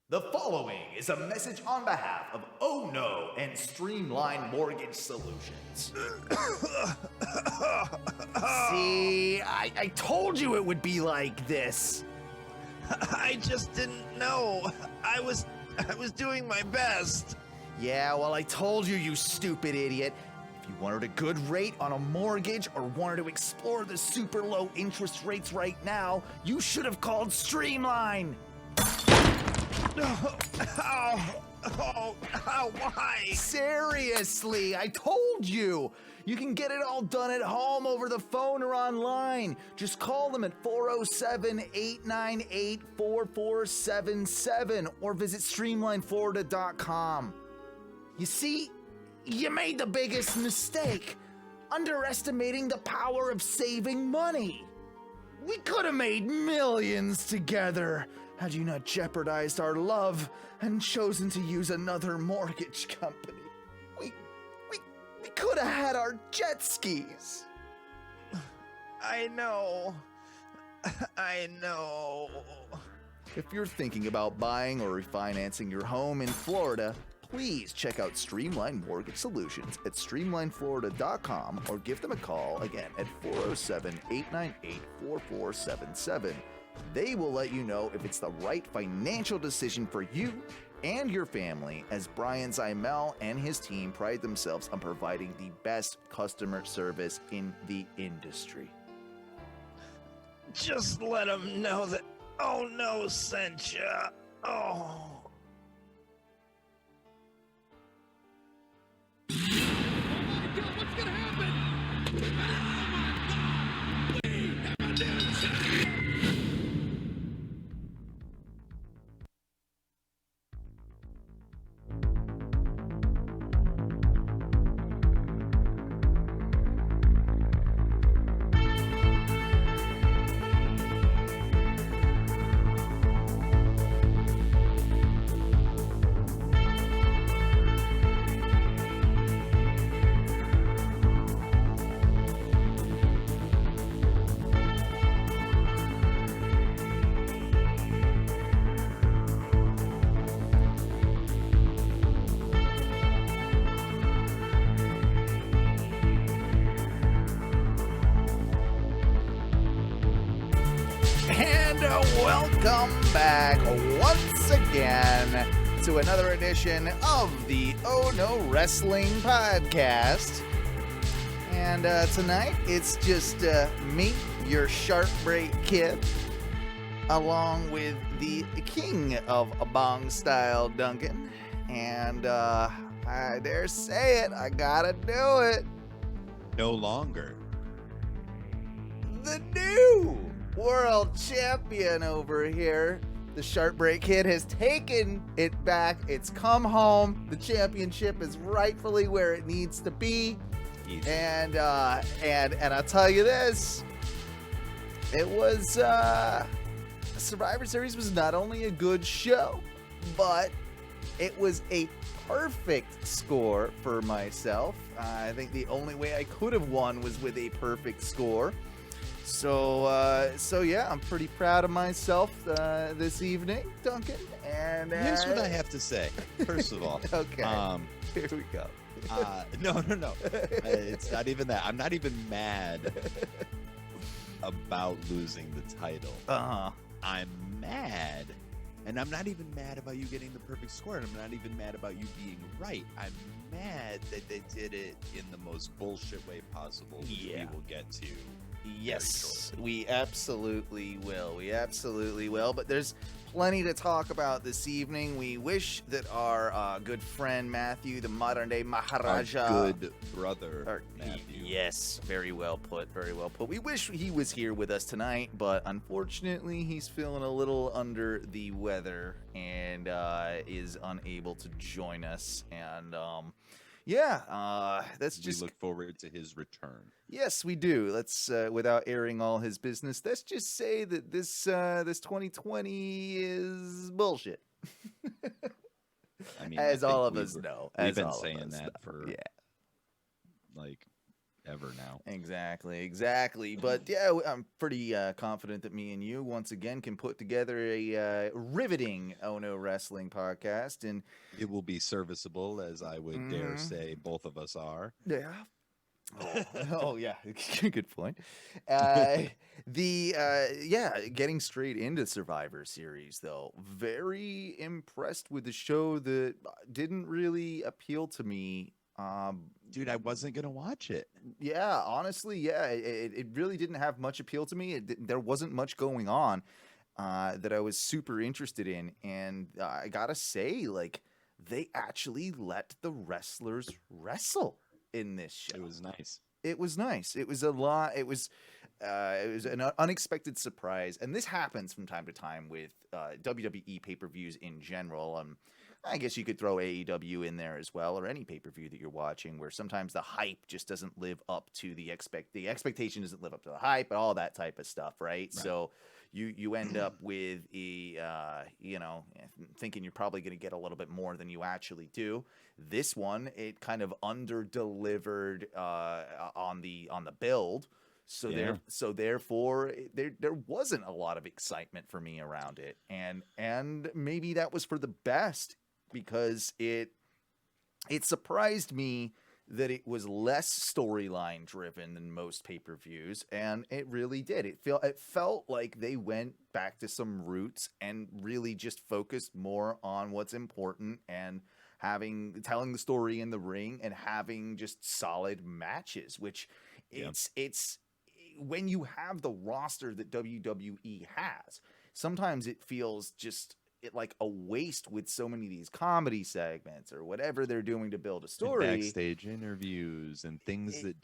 The following is a message on behalf of Oh No and Streamline Mortgage Solutions. See, I told you it would be like this. I just didn't know. I was doing my best. Yeah, well, I told you, you stupid idiot. If you wanted a good rate on a mortgage or wanted to explore the super low interest rates right now, you should have called Streamline. Why? Seriously, I told you. You can get it all done at home, over the phone, or online. Just call them at 407-898-4477 or visit streamlineflorida.com. You see, you made the biggest mistake, underestimating the power of saving money. We could have made millions together had you not jeopardized our love and chosen to use another mortgage company. We could have had our jet skis. I know. If you're thinking about buying or refinancing your home in Florida, please check out Streamline Mortgage Solutions at streamlineflorida.com or give them a call again at 407-898-4477. They will let you know if it's the right financial decision for you and your family, as Brian Zymel and his team pride themselves on providing the best customer service in the industry. Just let them know that Oh No sent ya. Oh. What's gonna happen? Oh my God! We have a new champion! Welcome back once again to another edition of the Oh No Wrestling Podcast. And tonight it's just me, your Sharp Break Kid, along with the king of Bong Style, Duncan. And I dare say it, I gotta do it. No longer. The new world champion over here. The Sharp Break Kid has taken it back. It's come home. The championship is rightfully where it needs to be. Easy. And I'll tell you this. It was Survivor Series was not only a good show, but it was a perfect score for myself. I think the only way I could have won was with a perfect score. So yeah, I'm pretty proud of myself this evening, Duncan. And here's what I have to say. First of all, okay, here we go. No. It's not even that. I'm not even mad about losing the title. I'm mad, and I'm not even mad about you getting the perfect score, and I'm not even mad about you being right. I'm mad that they did it in the most bullshit way possible, which we will get to. Yes, we absolutely will. But there's plenty to talk about this evening. We wish that our good friend Matthew, the modern day Maharaja, our good brother Matthew. Yes, very well put. We wish he was here with us tonight, but unfortunately he's feeling a little under the weather and is unable to join us. And that's just. We look forward to his return. Yes, we do. Let's, without airing all his business, let's just say that this 2020 is bullshit. I mean, as all of us know. We've been saying that for like ever now. Exactly. But yeah, I'm pretty confident that me and you once again can put together a riveting Oh No Wrestling podcast. And It will be serviceable, as I would dare say both of us are. yeah. Oh yeah, good point. Getting straight into Survivor Series though, very impressed with the show that didn't really appeal to me. Dude, I wasn't gonna watch it. Yeah, honestly, yeah, it really didn't have much appeal to me. There wasn't much going on that I was super interested in, and I gotta say, like, they actually let the wrestlers wrestle in this show. It was nice. It was nice. It was a lot. It was an unexpected surprise, and this happens from time to time with WWE pay-per-views in general. I guess you could throw AEW in there as well, or any pay-per-view that you're watching, where sometimes the hype just doesn't live up to the expectation doesn't live up to the hype, and all that type of stuff, right? So you end up with thinking you're probably going to get a little bit more than you actually do. This one, it kind of under-delivered on the build. So therefore, there wasn't a lot of excitement for me around it, and maybe that was for the best, because it surprised me that it was less storyline driven than most pay-per-views, and it really did. It felt like they went back to some roots and really just focused more on what's important and telling the story in the ring and having just solid matches, which it's when you have the roster that WWE has, sometimes it feels just like a waste with so many of these comedy segments or whatever they're doing to build a story, and backstage interviews and things that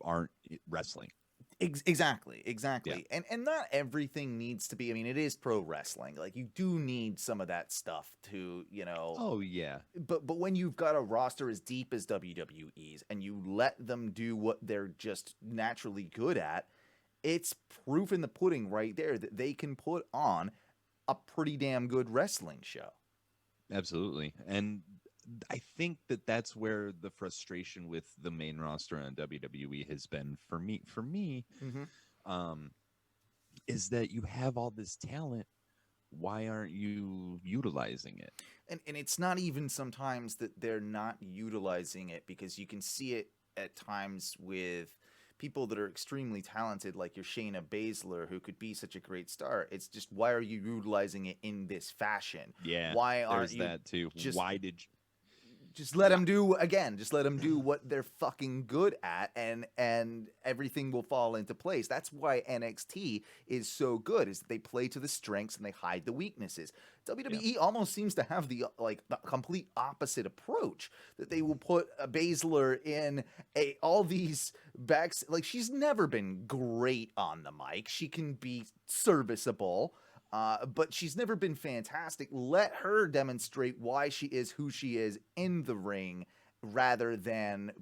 aren't wrestling. Exactly. Yeah. And not everything needs to be. I mean, it is pro wrestling. Like, you do need some of that stuff to, Oh yeah. But when you've got a roster as deep as WWE's and you let them do what they're just naturally good at, it's proof in the pudding right there that they can put on a pretty damn good wrestling show. Absolutely. And I think that's where the frustration with the main roster on WWE has been for me, is that you have all this talent. Why aren't you utilizing it? And it's not even sometimes that they're not utilizing it, because you can see it at times with people that are extremely talented, like your Shayna Baszler, who could be such a great star. It's just, why are you utilizing it in this fashion? Yeah, why aren't you that too? Why did you? Just let them do what they're fucking good at, and everything will fall into place. That's why NXT is so good, is that they play to the strengths and they hide the weaknesses. WWE almost seems to have the complete opposite approach, that they will put a Baszler in all these backs. Like, she's never been great on the mic. She can be serviceable. But she's never been fantastic. Let her demonstrate why she is who she is in the ring, rather than,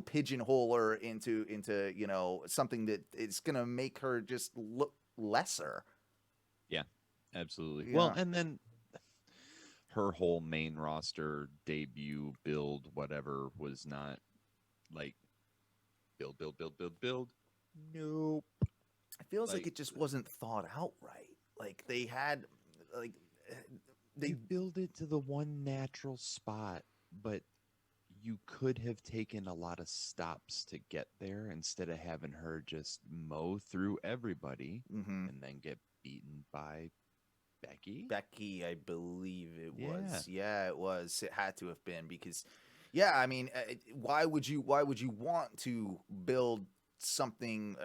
pigeonhole her into something that is going to make her just look lesser. Yeah, absolutely. Yeah. Well, and then her whole main roster debut build, whatever, was not like build. Nope. It feels like it just wasn't thought out right. Like, they had, they build it to the one natural spot, but you could have taken a lot of stops to get there instead of having her just mow through everybody and then get beaten by Becky. Becky, I believe it was. Yeah. Yeah, it was. It had to have been, because, I mean, why would you want to build something,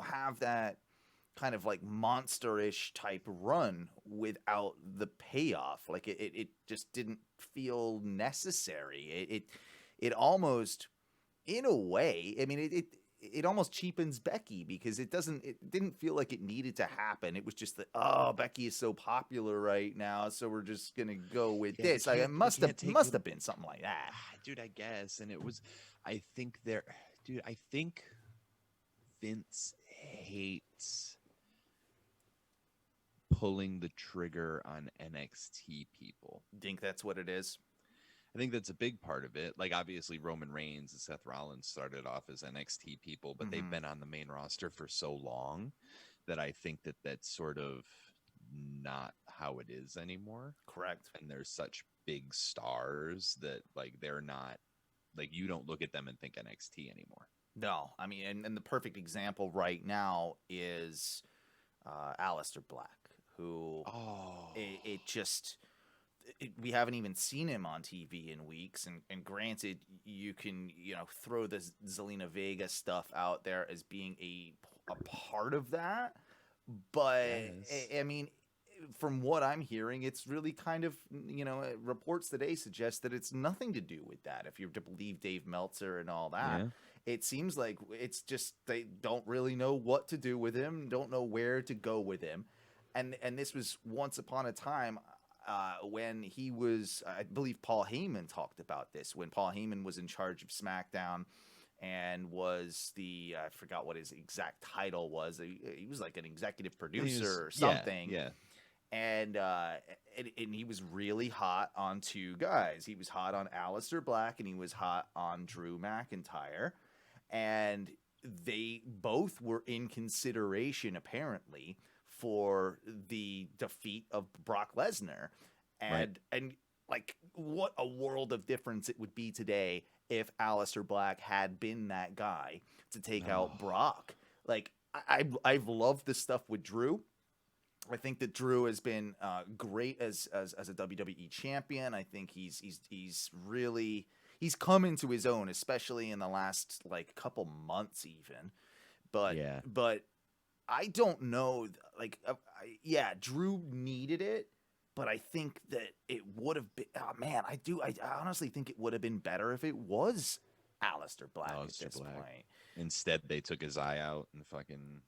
have that kind of like monsterish type run without the payoff? Like, it just didn't feel necessary. It almost, in a way, I mean, it almost cheapens Becky, because it didn't feel like it needed to happen. It was just that, Becky is so popular right now, so we're just gonna go with this. Like, it must have been something like that, dude. I guess, and it was. I think Vince hates pulling the trigger on NXT people. Think that's what it is? I think that's a big part of it. Like, obviously, Roman Reigns and Seth Rollins started off as NXT people, but they've been on the main roster for so long that I think that that's sort of not how it is anymore. Correct. And there's such big stars that, like, they're not, like, you don't look at them and think NXT anymore. No, I mean, and the perfect example right now is Aleister Black, who we haven't even seen him on TV in weeks. And granted, you can, throw the Zelina Vega stuff out there as being a part of that. But, Yes. I mean, from what I'm hearing, it's really kind of, reports today suggest that it's nothing to do with that. If you're to believe Dave Meltzer and all that, it seems like it's just they don't really know what to do with him, don't know where to go with him. And this was once upon a time when he was, I believe Paul Heyman talked about this, when Paul Heyman was in charge of SmackDown and was I forgot what his exact title was. He was like an executive producer or something. Yeah. And he was really hot on two guys. He was hot on Aleister Black and he was hot on Drew McIntyre. And they both were in consideration, apparently, for the defeat of Brock Lesnar. And like, what a world of difference it would be today if Aleister Black had been that guy to take out Brock. Like, I've loved the stuff with Drew. I think that Drew has been great as a WWE champion. I think he's really come into his own, especially in the last like couple months even. But I don't know. Like, Drew needed it, but I think that it would have been. Oh man, I honestly think it would have been better if it was Aleister Black at this point. Instead, they took his eye out and fucking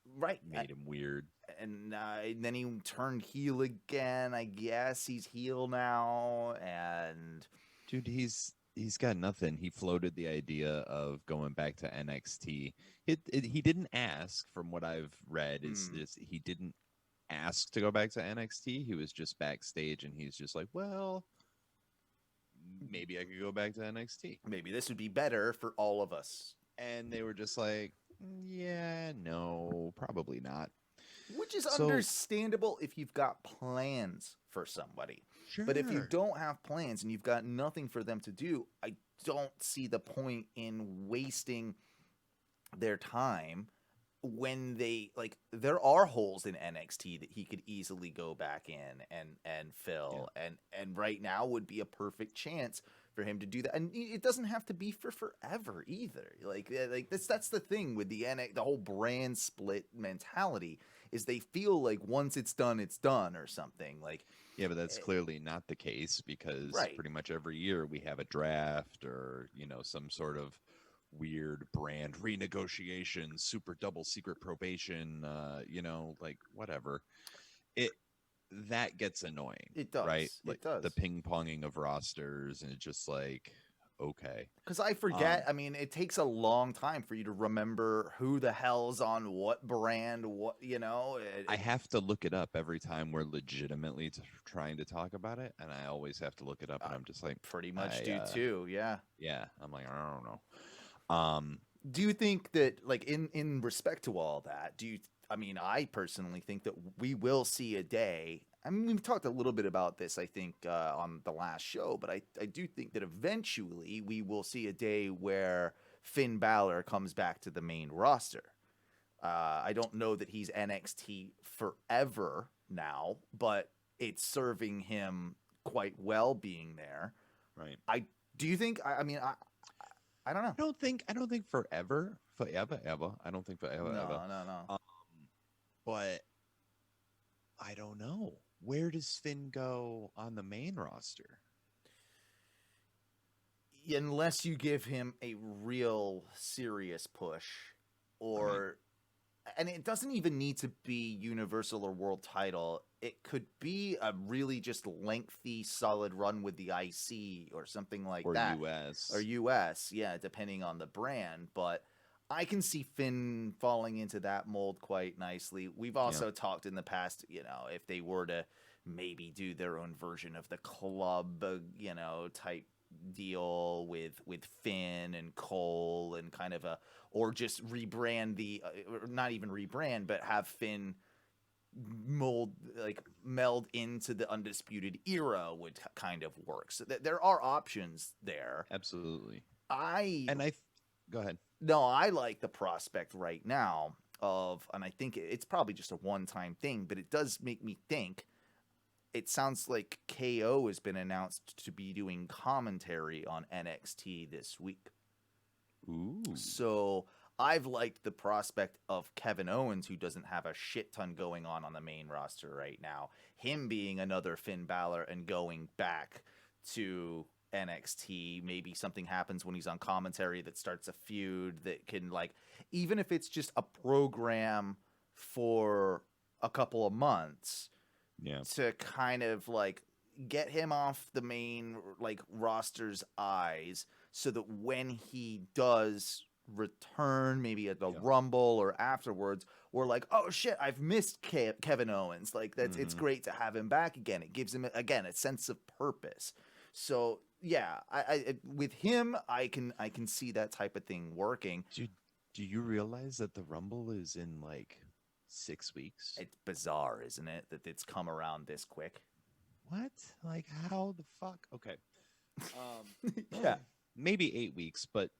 made him weird. And then he turned heel again. I guess he's heel now. And dude, he's got nothing. He floated the idea of going back to NXT. He didn't ask, from what I've read, is he didn't ask to go back to NXT. He was just backstage, and he's just like, well, maybe I could go back to NXT. Maybe this would be better for all of us. And they were just like, yeah, no, probably not. Which is understandable if you've got plans for somebody. Sure. But if you don't have plans and you've got nothing for them to do, I don't see the point in wasting their time when there are holes in NXT that he could easily go back in and fill. Yeah. And right now would be a perfect chance for him to do that. And it doesn't have to be for forever either. Like that's the thing with the whole brand split mentality is they feel like once it's done or something. Like, yeah, but that's clearly not the case because pretty much every year we have a draft or, some sort of weird brand renegotiation, super double secret probation, like whatever. That gets annoying. It does. Right? Like it does. The ping-ponging of rosters, and it's just like, okay. Because I forget, I mean, it takes a long time for you to remember who the hell's on what brand, I have to look it up every time we're legitimately trying to talk about it, and I always have to look it up, and I'm just like... Pretty much do too, yeah. Yeah, I'm like, I don't know. Do you think that, like, in respect to all that, I personally think that we will see a day. I mean, we've talked a little bit about this, I think, on the last show, but I do think that eventually we will see a day where Finn Balor comes back to the main roster. I don't know that he's NXT forever now, but it's serving him quite well being there. Right. Do you think? I mean, I don't know. I don't think forever. Ever. I don't think forever. No. But I don't know. Where does Finn go on the main roster? Unless you give him a real serious push, and it doesn't even need to be Universal or World title. It could be a really just lengthy, solid run with the IC or something like that. Or US, yeah, depending on the brand. But I can see Finn falling into that mold quite nicely. We've also talked in the past, if they were to maybe do their own version of the club, type deal with Finn and Cole and kind of or just rebrand or not even rebrand, but have Finn meld into the Undisputed Era would kind of work. So there are options there. Absolutely. Go ahead. No, I like the prospect right now and I think it's probably just a one-time thing, but it does make me think. It sounds like KO has been announced to be doing commentary on NXT this week. Ooh. So I've liked the prospect of Kevin Owens, who doesn't have a shit ton going on the main roster right now, him being another Finn Balor and going back to NXT. Maybe something happens when he's on commentary that starts a feud that can, even if it's just a program for a couple of months, to kind of get him off the main roster's eyes, so that when he does return, maybe at the Rumble or afterwards, we're like, oh shit, I've missed Kevin Owens. It's great to have him back again. It gives him again a sense of purpose. So yeah, I with him, I can see that type of thing working. Do you realize that the Rumble is in 6 weeks? It's bizarre, isn't it, that it's come around this quick? What? How the fuck? Okay. Yeah. Maybe 8 weeks, but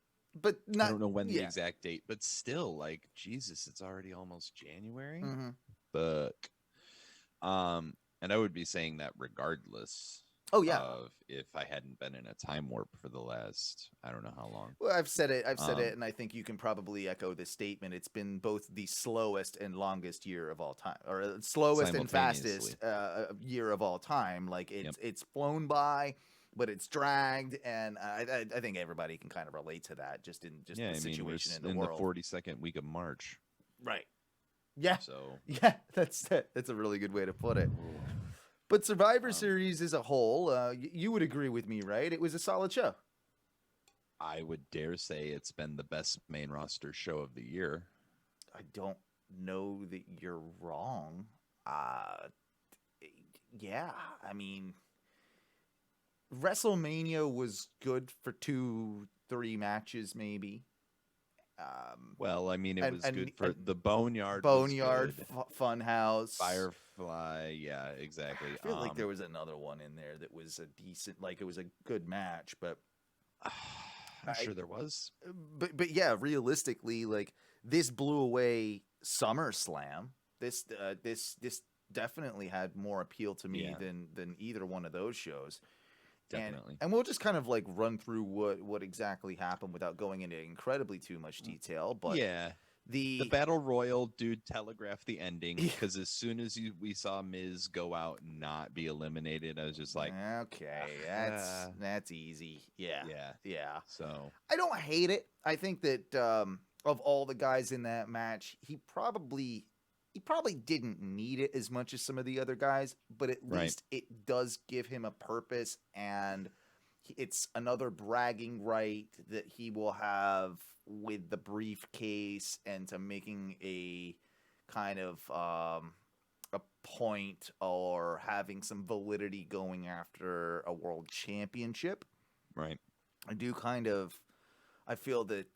not, I don't know when the exact date, but still, Jesus, it's already almost January. Mm-hmm. But, and I would be saying that regardless. Oh yeah. Of if I hadn't been in a time warp for the last, I don't know how long. Well, I've said it, and I think you can probably echo this statement. It's been both the slowest and longest year of all time, or slowest and fastest year of all time. It's flown by, but it's dragged, and I think everybody can kind of relate to that. Just the situation in the world. In the 42nd week of March, right? Yeah. So yeah, that's a really good way to put it. But Survivor Series as a whole, you would agree with me, right? It was a solid show. I would dare say it's been the best main roster show of the year. I don't know that you're wrong. Yeah, I mean, WrestleMania was good for 2-3 matches, maybe. Well, I mean, it was good for the Boneyard. Funhouse, Firefly. Yeah, exactly. I feel like there was another one in there that was a decent, it was a good match, but I'm sure there was. But yeah, realistically, this blew away SummerSlam. This definitely had more appeal to me than either one of those shows. Definitely. And we'll just kind of run through what exactly happened without going into incredibly too much detail. But yeah, the Battle Royal dude telegraphed the ending, because as soon as we saw Miz go out and not be eliminated, I was just like, okay, that's easy. Yeah. So I don't hate it. I think that of all the guys in that match, he probably didn't need it as much as some of the other guys, but at least it does give him a purpose, and it's another bragging right that he will have with the briefcase, and to making a kind of a point or having some validity going after a world championship. Right. I feel that,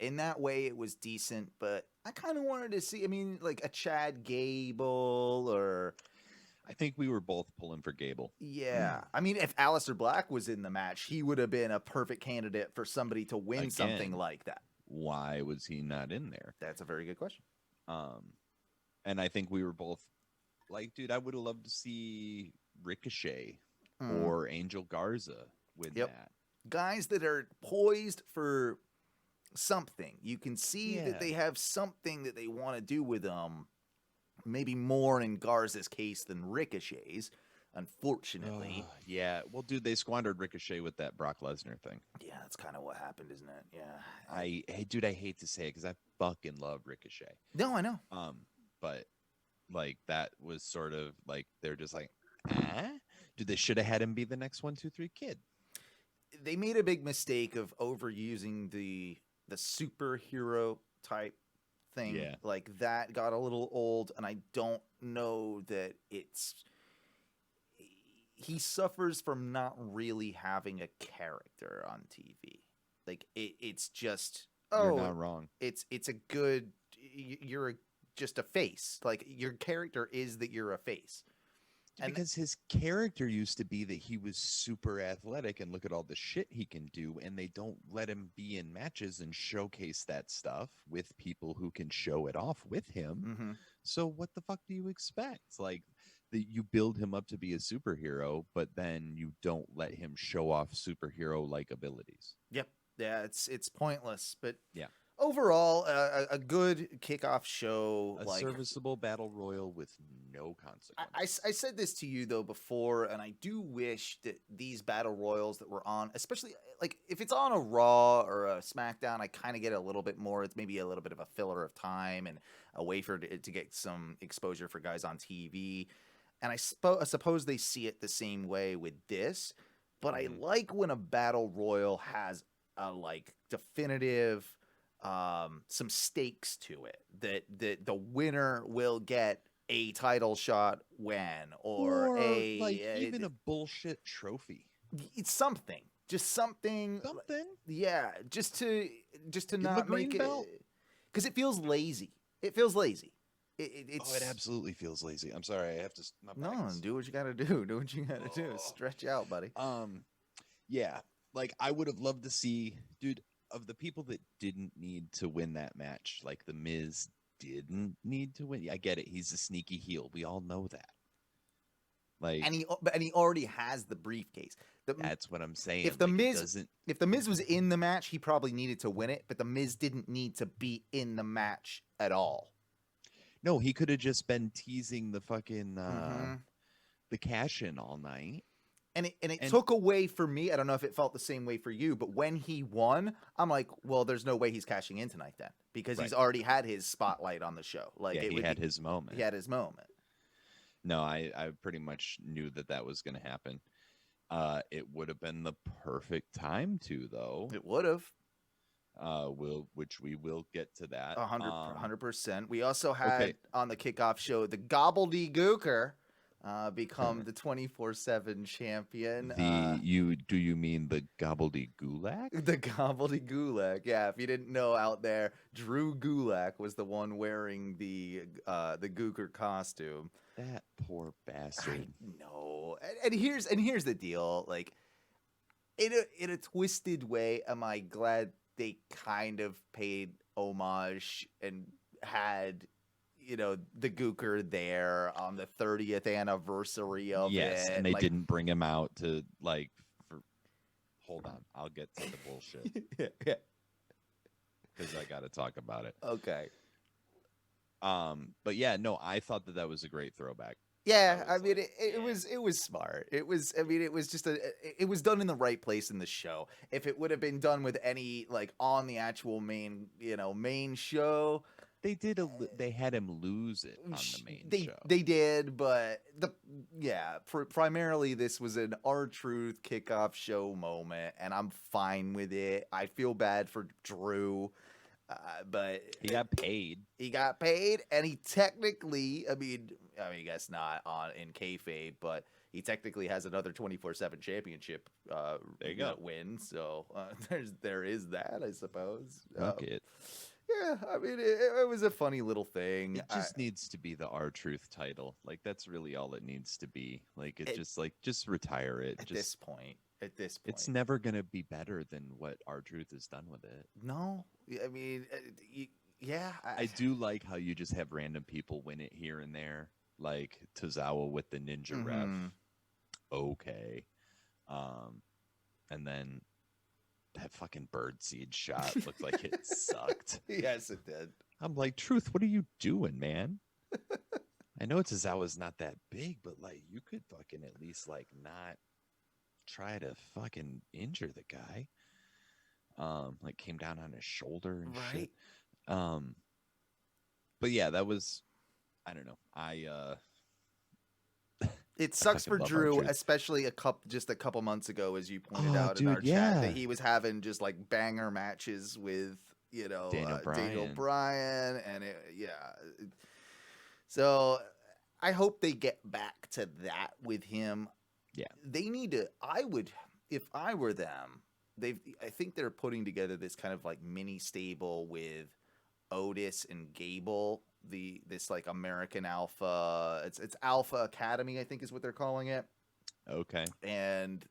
in that way it was decent, but I kind of wanted to see, a Chad Gable or... I think we were both pulling for Gable. Yeah. If Aleister Black was in the match, he would have been a perfect candidate for somebody to win something like that. Why was he not in there? That's a very good question. And I think we were both dude, I would have loved to see Ricochet or Angel Garza win that. Guys that are poised for something. You can see that they have something that they want to do with them. Maybe more in Garza's case than Ricochet's, unfortunately. Yeah. Well, dude, they squandered Ricochet with that Brock Lesnar thing. Yeah, that's kind of what happened, isn't it? Yeah. I hate to say it because I fucking love Ricochet. No, I know. But that was sort of they're just dude, they should have had him be the next 1-2-3 Kid. They made a big mistake of overusing the superhero type thing. Yeah. That got a little old, and I don't know that he suffers from not really having a character on TV. Like it's just You're not wrong. it's a good you're just a face. Like your character is that you're a face. And Because his character used to be that he was super athletic and look at all the shit he can do, and they don't let him be in matches and showcase that stuff with people who can show it off with him. Mhm. So what the fuck do you expect? Like you build him up to be a superhero, but then you don't let him show off superhero like abilities. Yep. Yeah, it's pointless, but Yeah. overall a good kickoff show, A like serviceable battle royal with no consequence. I said this to you though before, and I do wish that these battle royals that were on, especially like if it's on a Raw or a SmackDown, I kind of get a little bit more. It's maybe a little bit of a filler of time and a way for it to get some exposure for guys on TV. And I suppose they see it the same way with this, but I like when a battle royal has a like definitive some stakes to it, that the winner will get a title shot when or a like even a bullshit trophy. it's something, just something, yeah, just to him a not green make belt. it, because it feels lazy. It it's It absolutely feels lazy. I'm sorry, I have to. My back no, is- do what you gotta do. Do what you gotta do. Stretch out, buddy. Yeah, like I would have loved to see, dude, of the people that didn't need to win that match, like the Miz didn't need to win. I get it. He's a sneaky heel. We all know that. Like, And he already has the briefcase. that's what I'm saying. If the Like, it Miz doesn't, if the Miz was in the match, he probably needed to win it, but the Miz didn't need to be in the match at all. no, he could have just been teasing the fucking Mhm. the cash in all night. And it And- took away for me. I don't know if it felt the same way for you, but when he won, I'm like, well, there's no way he's cashing in tonight then, because he's Right. already had his spotlight on the show. Like Yeah, he had his moment. He had his moment. No, I pretty much knew that was going to happen. It would have been the perfect time to, though. It would have. Which we will get to that. 100%. We also had okay. on the kickoff show the Gobbledy Gooker become the 24/7 champion. Do you mean the Gobbledy Gulak? The Gobbledy Gulak. Yeah, if you didn't know out there, Drew Gulak was the one wearing the Gooker costume. That poor bastard. No, and here's the deal. Like, in a twisted way, am I glad they kind of paid homage and had, the Gooker there on the 30th anniversary of Yes, it. and they like, didn't bring him out to hold on, I'll get to the bullshit yeah. because I got to talk about it. Okay. But yeah, no, I thought that was a great throwback. Yeah, I I was mean, like, it was smart. It was just it was done in the right place in the show. If it would have been done with any, like, on the actual main show, They they had him lose it on the main show. They did, but primarily this was an R-Truth kickoff show moment, and I'm fine with it. I feel bad for Drew, but He got paid. He got paid, and he technically, I mean, I guess not in kayfabe, but he technically has another 24/7 championship There you go. win. So there is that, I suppose. Fuck it. Yeah, I mean, it was a funny little thing. It just needs to be the R-Truth title. Like, that's really all it needs to be. Like, just retire it. At this point. It's never going to be better than what R-Truth has done with it. No, I mean, yeah. I do like how you just have random people win it here and there, like Tozawa with the ninja ref. Okay. And then that fucking birdseed shot looked like it sucked. Yes, it did. I'm like, Truth, what are you doing, man? I know Tozawa's not that big, but like, you could fucking at least like not try to fucking injure the guy. Like came down on his shoulder and shit. But yeah, that was, I don't know. It sucks for love Drew, R-Truth. especially a couple months ago, as you pointed out dude, in our yeah. chat, that he was having just like banger matches with Daniel Bryan, and so I hope they get back to that with him. they need to. I would, if I were them, I think they're putting together this kind of like mini stable with Otis and Gable. This like American Alpha. It's Alpha Academy, I think is what they're calling it. Okay. And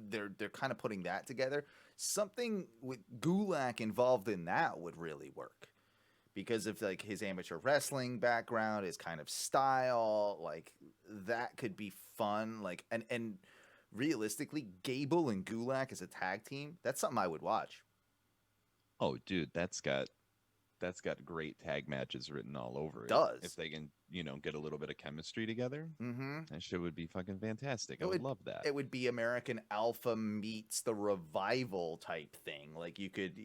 they're kind of putting that together. Something with Gulak involved in that would really work. Because of like his amateur wrestling background, his kind of style, like that could be fun. Like and realistically, Gable and Gulak as a tag team, that's something I would watch. Oh, dude, that's got great tag matches written all over it. Does. If they can, get a little bit of chemistry together, that shit would be fucking fantastic. I would love that. It would be American Alpha meets the Revival type thing. Like you could,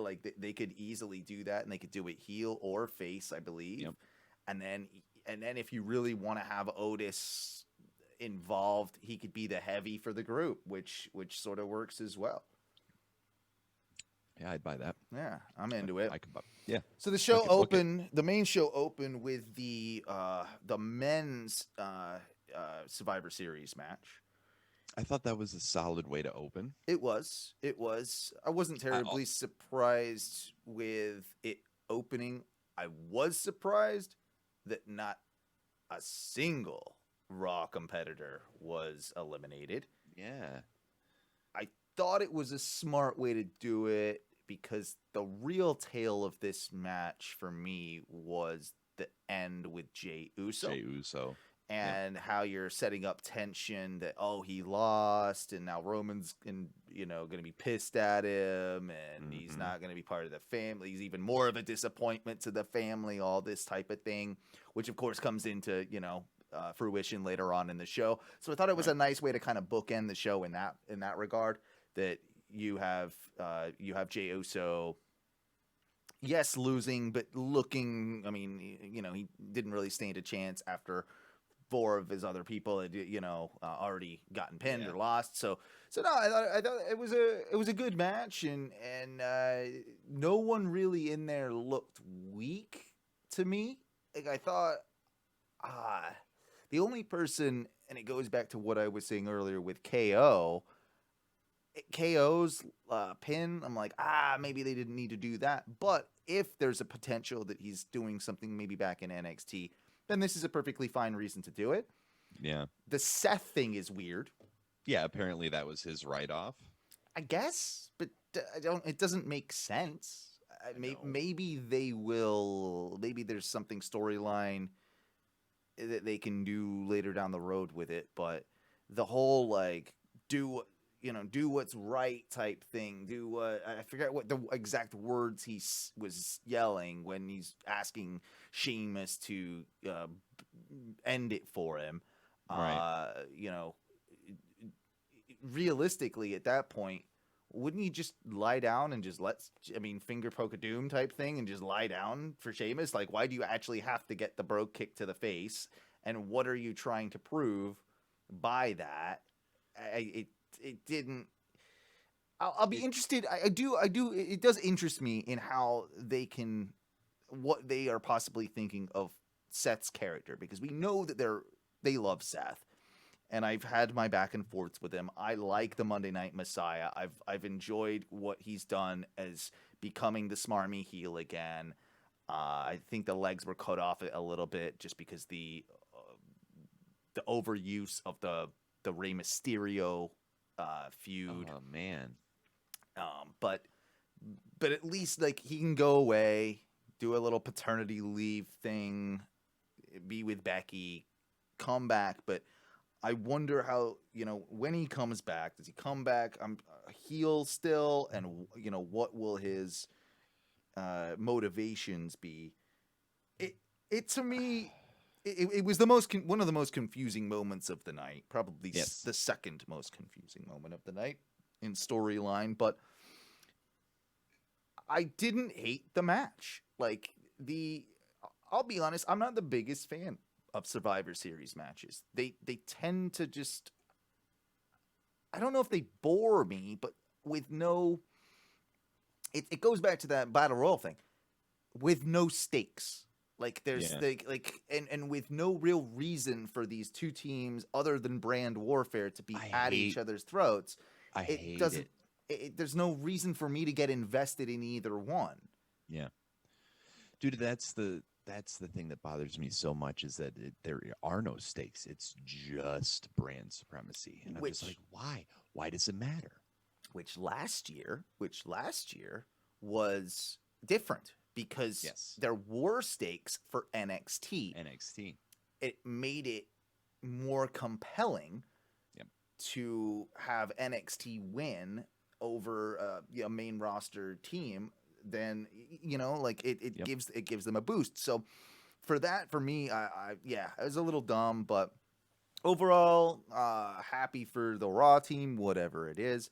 like they could easily do that, and they could do it heel or face, I believe. Yep. And then if you really want to have Otis involved, he could be the heavy for the group, which sort of works as well. Yeah, I'd buy that. Yeah, I'm into it. I could buy. Yeah. So the show opened. The main show opened with the men's Survivor Series match. I thought that was a solid way to open. It was. I wasn't terribly surprised with it opening. I was surprised that not a single Raw competitor was eliminated. Yeah. I thought it was a smart way to do it because the real tale of this match for me was the end with Jey Uso. And how you're setting up tension that, he lost and now Roman's going to be pissed at him and he's not going to be part of the family. He's even more of a disappointment to the family, all this type of thing, which of course comes into, fruition later on in the show. So I thought it was a nice way to kind of bookend the show in that regard, that you have Jey Uso, yes, losing, but looking, he didn't really stand a chance after 4 of his other people had, already gotten pinned or lost. So no, I thought it was a good match, and no one really in there looked weak to me. Like I thought, the only person, and it goes back to what I was saying earlier with KO's pin. I'm like, maybe they didn't need to do that. But if there's a potential that he's doing something maybe back in NXT, then this is a perfectly fine reason to do it. Yeah. The Seth thing is weird. Yeah, apparently that was his write-off. I guess, but it doesn't make sense. Maybe they will. Maybe there's something storyline that they can do later down the road with it. But the whole like do what's right type thing. I forget what the exact words he was yelling when he's asking Sheamus to end it for him. Right. Realistically, at that point, wouldn't he just lie down and just finger poke a doom type thing and just lie down for Sheamus? Like, why do you actually have to get the brogue kick to the face? And what are you trying to prove by that? It didn't. I'll be interested. I do. It does interest me in how what they are possibly thinking of Seth's character, because we know that they love Seth, and I've had my back and forths with him. I like the Monday Night Messiah. I've enjoyed what he's done as becoming the smarmy heel again. I think the legs were cut off a little bit just because the overuse of the Rey Mysterio feud. Oh man. But at least like he can go away, do a little paternity leave thing, be with Becky, come back. But I wonder how, when he comes back, does he come back a heel still? And, what will his motivations be? It to me, it was one of the most confusing moments of the night, probably the second most confusing moment of the night in storyline. But I didn't hate the match. Like I'll be honest, I'm not the biggest fan of Survivor Series matches. They tend to just, I don't know if they bore me, but with no, it goes back to that Battle Royal thing, with no stakes. Like there's Yeah. and with no real reason for these two teams other than brand warfare to be I at each hate- other's throats. I It hate doesn't. it. There's no reason for me to get invested in either one. Yeah, dude, that's the thing that bothers me so much is that there are no stakes. It's just brand supremacy, and I'm just Which- like, why? Why does it matter? Which last year was different because Yes. there were stakes for NXT. NXT. It made it more compelling Yep. to have NXT win over a main roster team. Then like it Yep. gives them a boost. So for me, I it was a little dumb, but overall, happy for the Raw team, whatever it is.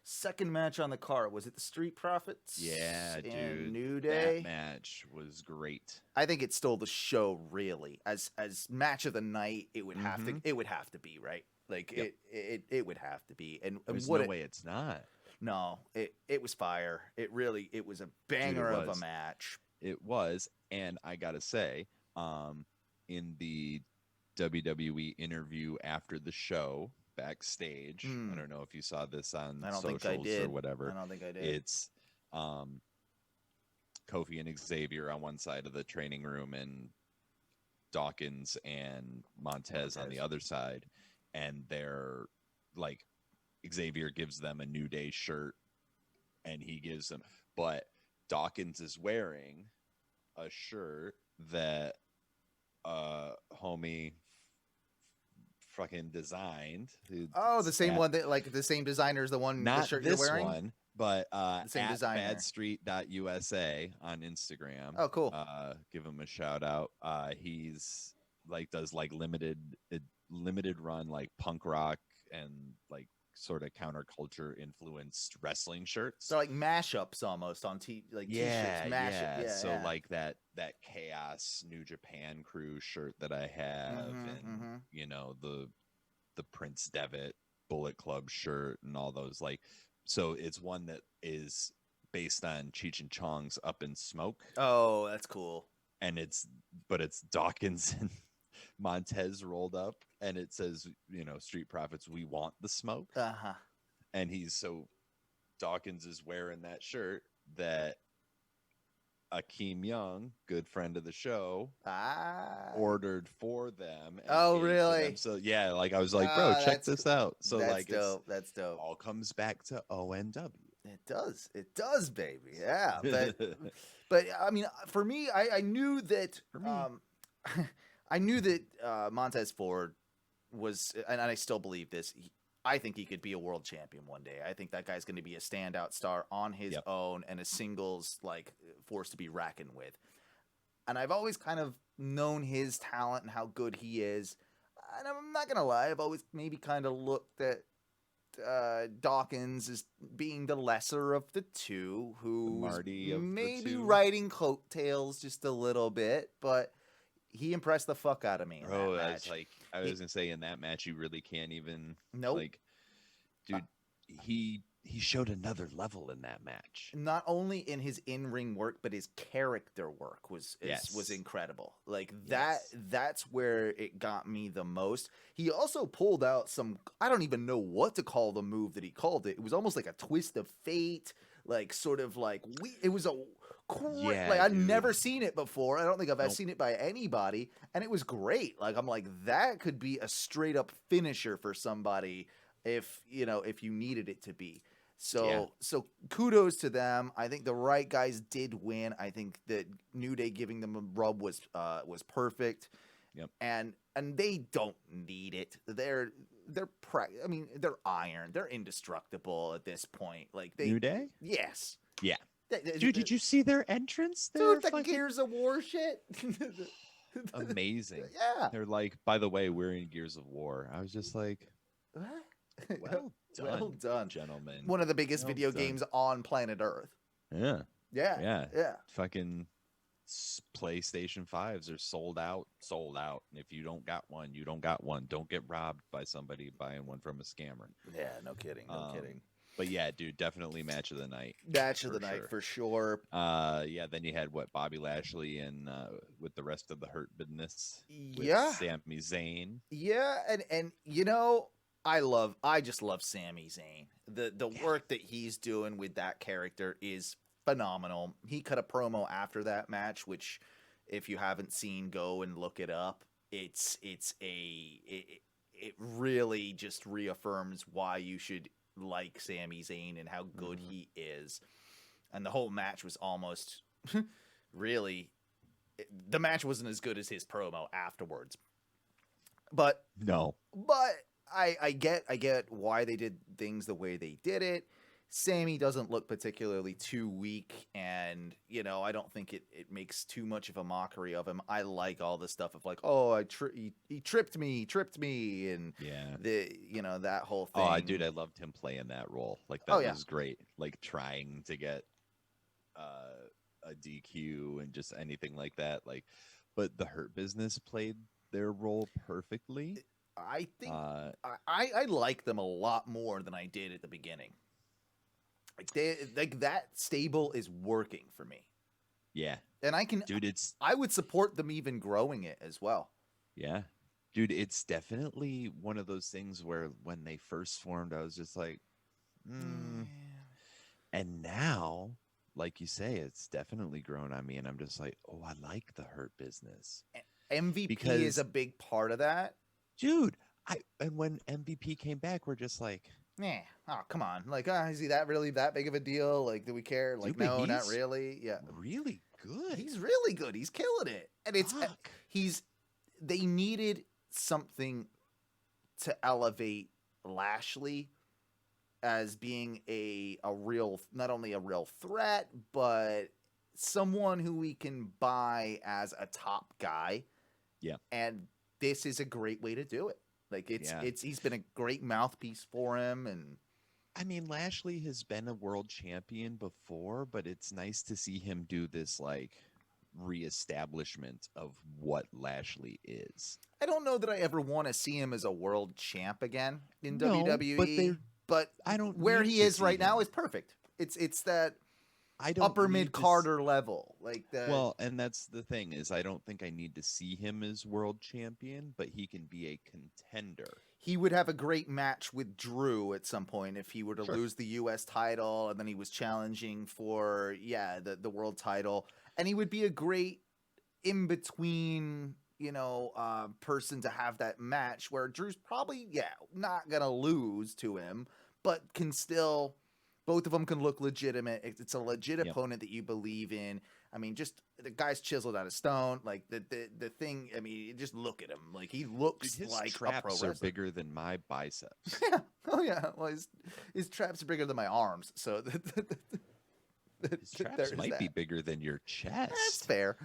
Second match on the card, was it the Street Profits? Yeah, and dude. New Day. That match was great. I think it stole the show. Really, as match of the night, it would have to. Mhm. It would have to be right. Like Yep. it would have to be. And There's what no way it's not. No, it was fire. It was a banger of a was. match. It was, and I gotta say, in the WWE interview after the show backstage, I don't know if you saw this on I don't think socials I did. or whatever. I don't think I did. It's Kofi and Xavier on one side of the training room, and Dawkins and Montez on the other side, and they're like, Xavier gives them a New Day shirt, and he gives them, but Dawkins is wearing a shirt that homie fucking designed. Oh, the same at- one that like the same designer as the one the not shirt this you're wearing. one, but same at designer. badstreet.usa on Instagram. Oh, cool. Give him a shout out. He's like does like limited run like punk rock and like sort of counterculture influenced wrestling shirts. So like mashups almost on t-shirts. Mash it. Yeah. So yeah. like that Chaos New Japan crew shirt that I have, and you know the Prince Devitt Bullet Club shirt and all those, like, so it's one that is based on Cheech and Chong's Up in Smoke, Oh, that's cool. and it's Dawkins and Montez rolled up, and it says, you know, Street Profits, we want the smoke. Uh-huh. And Dawkins is wearing that shirt that Akeem Young, good friend of the show, ordered for them. And Oh, gave to really? them. So yeah, like I was like, bro, check that's this out. So that's like dope. That's dope. all comes back to ONW. It does, baby. Yeah, but I mean, for me, I knew that. I knew that Montez Ford was, and I still believe this. I think he could be a world champion one day. I think that guy's going to be a standout star on his own and a singles like force to be reckoned with. And I've always kind of known his talent and how good he is. And I'm not gonna lie, I've always maybe kind of looked at Dawkins as being the lesser of the two, who's Marty of the maybe two. riding coattails just a little bit, but he impressed the fuck out of me. Bro, in that that's match. like I was gonna say, in that match you really can't even Nope. like, dude, he showed another level in that match. Not only in his in-ring work, but his character work was Yes. incredible. Like Yes. that's where it got me the most. He also pulled out some, I don't even know what to call the move that he called it. It was almost like a twist of fate, like sort of like it was a Yeah, like I've dude. never seen it before. I don't think I've Nope. seen it by anybody, and it was great. Like I'm like, that could be a straight up finisher for somebody if you needed it to be. So kudos to them. I think the right guys did win. I think that New Day giving them a rub was perfect. Yep. And they don't need it. They're iron. They're indestructible at this point. Like New Day? Yes. Yeah. Dude, did you see their entrance? Dude, the Gears of War shit. Amazing. Yeah. They're like, by the way, we're in Gears of War. I was just like, well done, Well done. gentlemen. One of the biggest Well video done. games on planet Earth. Yeah. Yeah. Yeah. Fucking PlayStation 5s are sold out. And if you don't got one, you don't got one. Don't get robbed by somebody buying one from a scammer. Yeah, no kidding. No Um, kidding. But yeah, dude, definitely match of the night. Match of the night for sure. Yeah, then you had what, Bobby Lashley and with the rest of the Hurt Business with Yeah. Sami Zayn. Yeah, and I just love Sami Zayn. The work that he's doing with that character is phenomenal. He cut a promo after that match, which if you haven't seen, go and look it up. It really just reaffirms why you should like Sami Zayn and how good he is. And the whole match was almost really, the match wasn't as good as his promo afterwards. But I get why they did things the way they did it. Sammy doesn't look particularly too weak, and I don't think it makes too much of a mockery of him. I like all the stuff of like, oh, he tripped me, and that whole thing. Oh, dude, I loved him playing that role. Like that was great. Like trying to get a DQ and just anything like that. Like, but the Hurt Business played their role perfectly. I think I like them a lot more than I did at the beginning. Like that stable is working for me. Yeah. And I would support them even growing it as well. Yeah. Dude, it's definitely one of those things where when they first formed, I was just like, And now, like you say, it's definitely grown on me. And I'm just like, oh, I like the Hurt Business. MVP is a big part of that. Dude, and when MVP came back, we're just like, yeah. Oh, come on. Like, is he really that big of a deal? Like, do we care? Like, dude, no, not really. Yeah. Really good. He's really good. He's killing it. And they needed something to elevate Lashley as being a real, not only a real threat, but someone who we can buy as a top guy. Yeah. And this is a great way to do it. Like he's been a great mouthpiece for him, and I mean Lashley has been a world champion before, but it's nice to see him do this like reestablishment of what Lashley is. I don't know that I ever want to see him as a world champ again in WWE, but I don't. Where he is right now is perfect. It's that upper mid Carter level, like that. Well, and that's the thing is, I don't think I need to see him as world champion, but he can be a contender. He would have a great match with Drew at some point if he were to lose the U.S. title, and then he was challenging for the world title, and he would be a great in between person to have that match where Drew's probably not gonna lose to him, but can still. Both of them can look legitimate. It's a legit opponent that you believe in. I mean, just the guy's chiseled out of stone. Like the thing. I mean, just look at him. Like he looks like a pro wrestler. His traps are bigger than my biceps. Yeah. Oh yeah. Well, his traps are bigger than my arms. So his traps might be bigger than your chest. That's fair.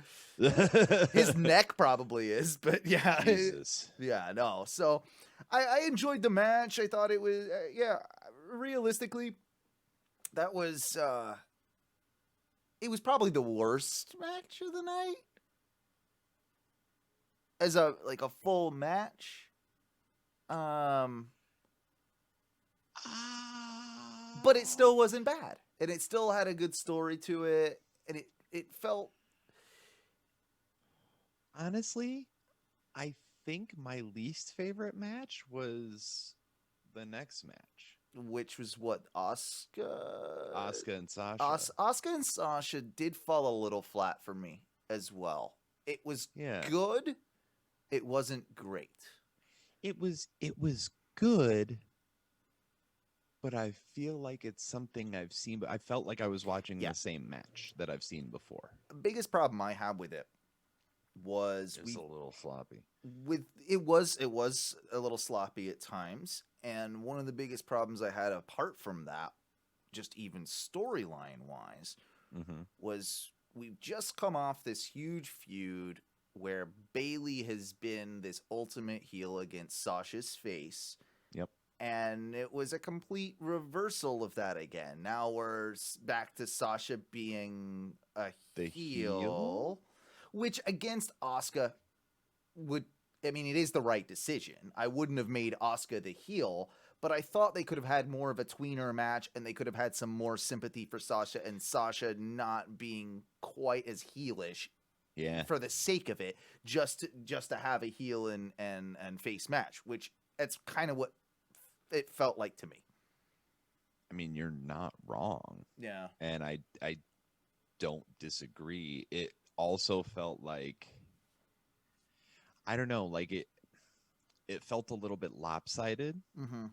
His neck probably is, but yeah. Jesus. Yeah. No. So I enjoyed the match. I thought it was realistically. That was it was probably the worst match of the night as a full match. But it still wasn't bad, and it still had a good story to it, and it felt. Honestly, I think my least favorite match was the next match. Which was what, Asuka and Sasha. Asuka and Sasha did fall a little flat for me as well. It was good. It wasn't great. It was good, but I feel like it's something I've seen. But I felt like I was watching the same match that I've seen before. The biggest problem I had with it was a little sloppy. It was a little sloppy at times. And one of the biggest problems I had apart from that, just even storyline-wise, was we've just come off this huge feud where Bayley has been this ultimate heel against Sasha's face. Yep. And it was a complete reversal of that again. Now we're back to Sasha being a heel, which against Asuka it is the right decision. I wouldn't have made Asuka the heel, but I thought they could have had more of a tweener match, and they could have had some more sympathy for Sasha, and Sasha not being quite as heelish Yeah. for the sake of it, just to have a heel and face match, which that's kind of what it felt like to me. I mean, you're not wrong. Yeah. And I don't disagree. It also felt like, I don't know, like it felt a little bit lopsided, Mm-hmm.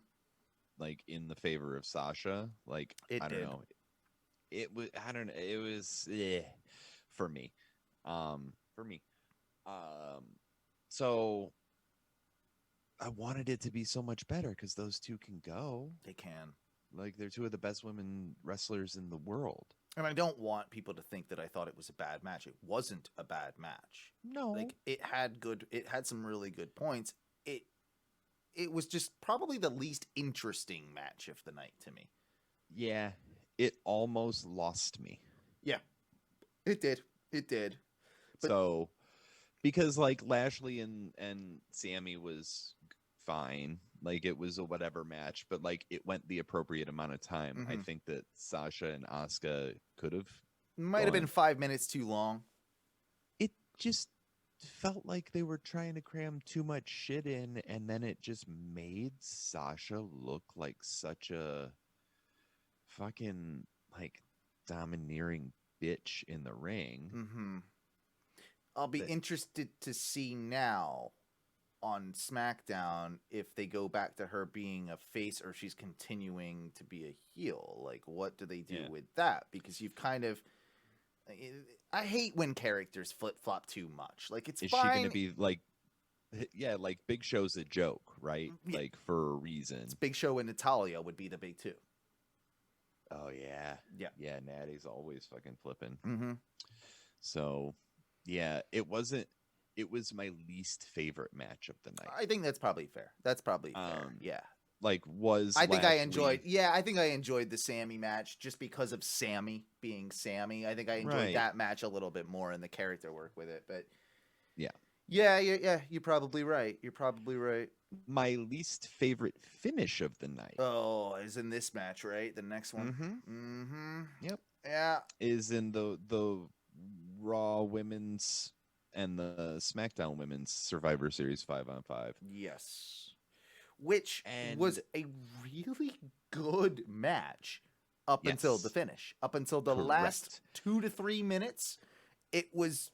like in the favor of Sasha. Like, It I don't did. know. It was, I don't know. It was for me. For me. So I wanted it to be so much better because those two can go. They can. Like, they're two of the best women wrestlers in the world. And I don't want people to think that I thought it was a bad match. It wasn't a bad match. No. Like it had some really good points. It was just probably the least interesting match of the night to me. Yeah, it almost lost me. Yeah. It did. But- So, because like Lashley and Sammy was fine, like it was a whatever match, but like it went the appropriate amount of time. I Mhm. think that Sasha and Asuka could have. Might have been Gone. 5 minutes too long. It just felt like they were trying to cram too much shit in, and then it just made Sasha look like such a fucking like domineering bitch in the ring. Mm-hmm. I'll be That- interested to see now on SmackDown if they go back to her being a face or if she's continuing to be a heel. Like, what do they do Yeah. with that? Because you've kind of... I hate when characters flip-flop too much. Like, it's Is fine. she going to be like, yeah, like Big Show's a joke, right? Yeah. Like for a reason. Big Show and Natalia would be the big two. Oh yeah, Yeah. yeah. Natty's always fucking flipping. Mm-hmm. So, yeah, it wasn't. It was my least favorite match of the night. I think that's probably fair. Fair. Yeah. Like, was I think I Lashley- enjoyed. Yeah, I think I enjoyed the Sammy match just because of Sammy being Sammy. I think I enjoyed Right. that match a little bit more and the character work with it. But Yeah. yeah. You're probably right. my least favorite finish of the night Oh, is in this match, right? The next one. Mhm. Mm-hmm. Yep. Yeah. is in the Raw Women's and the SmackDown Women's Survivor Series 5-on-5. Yes. Which And- was a really good match up until the Yes. finish. Up until the last 2 to 3 minutes, it was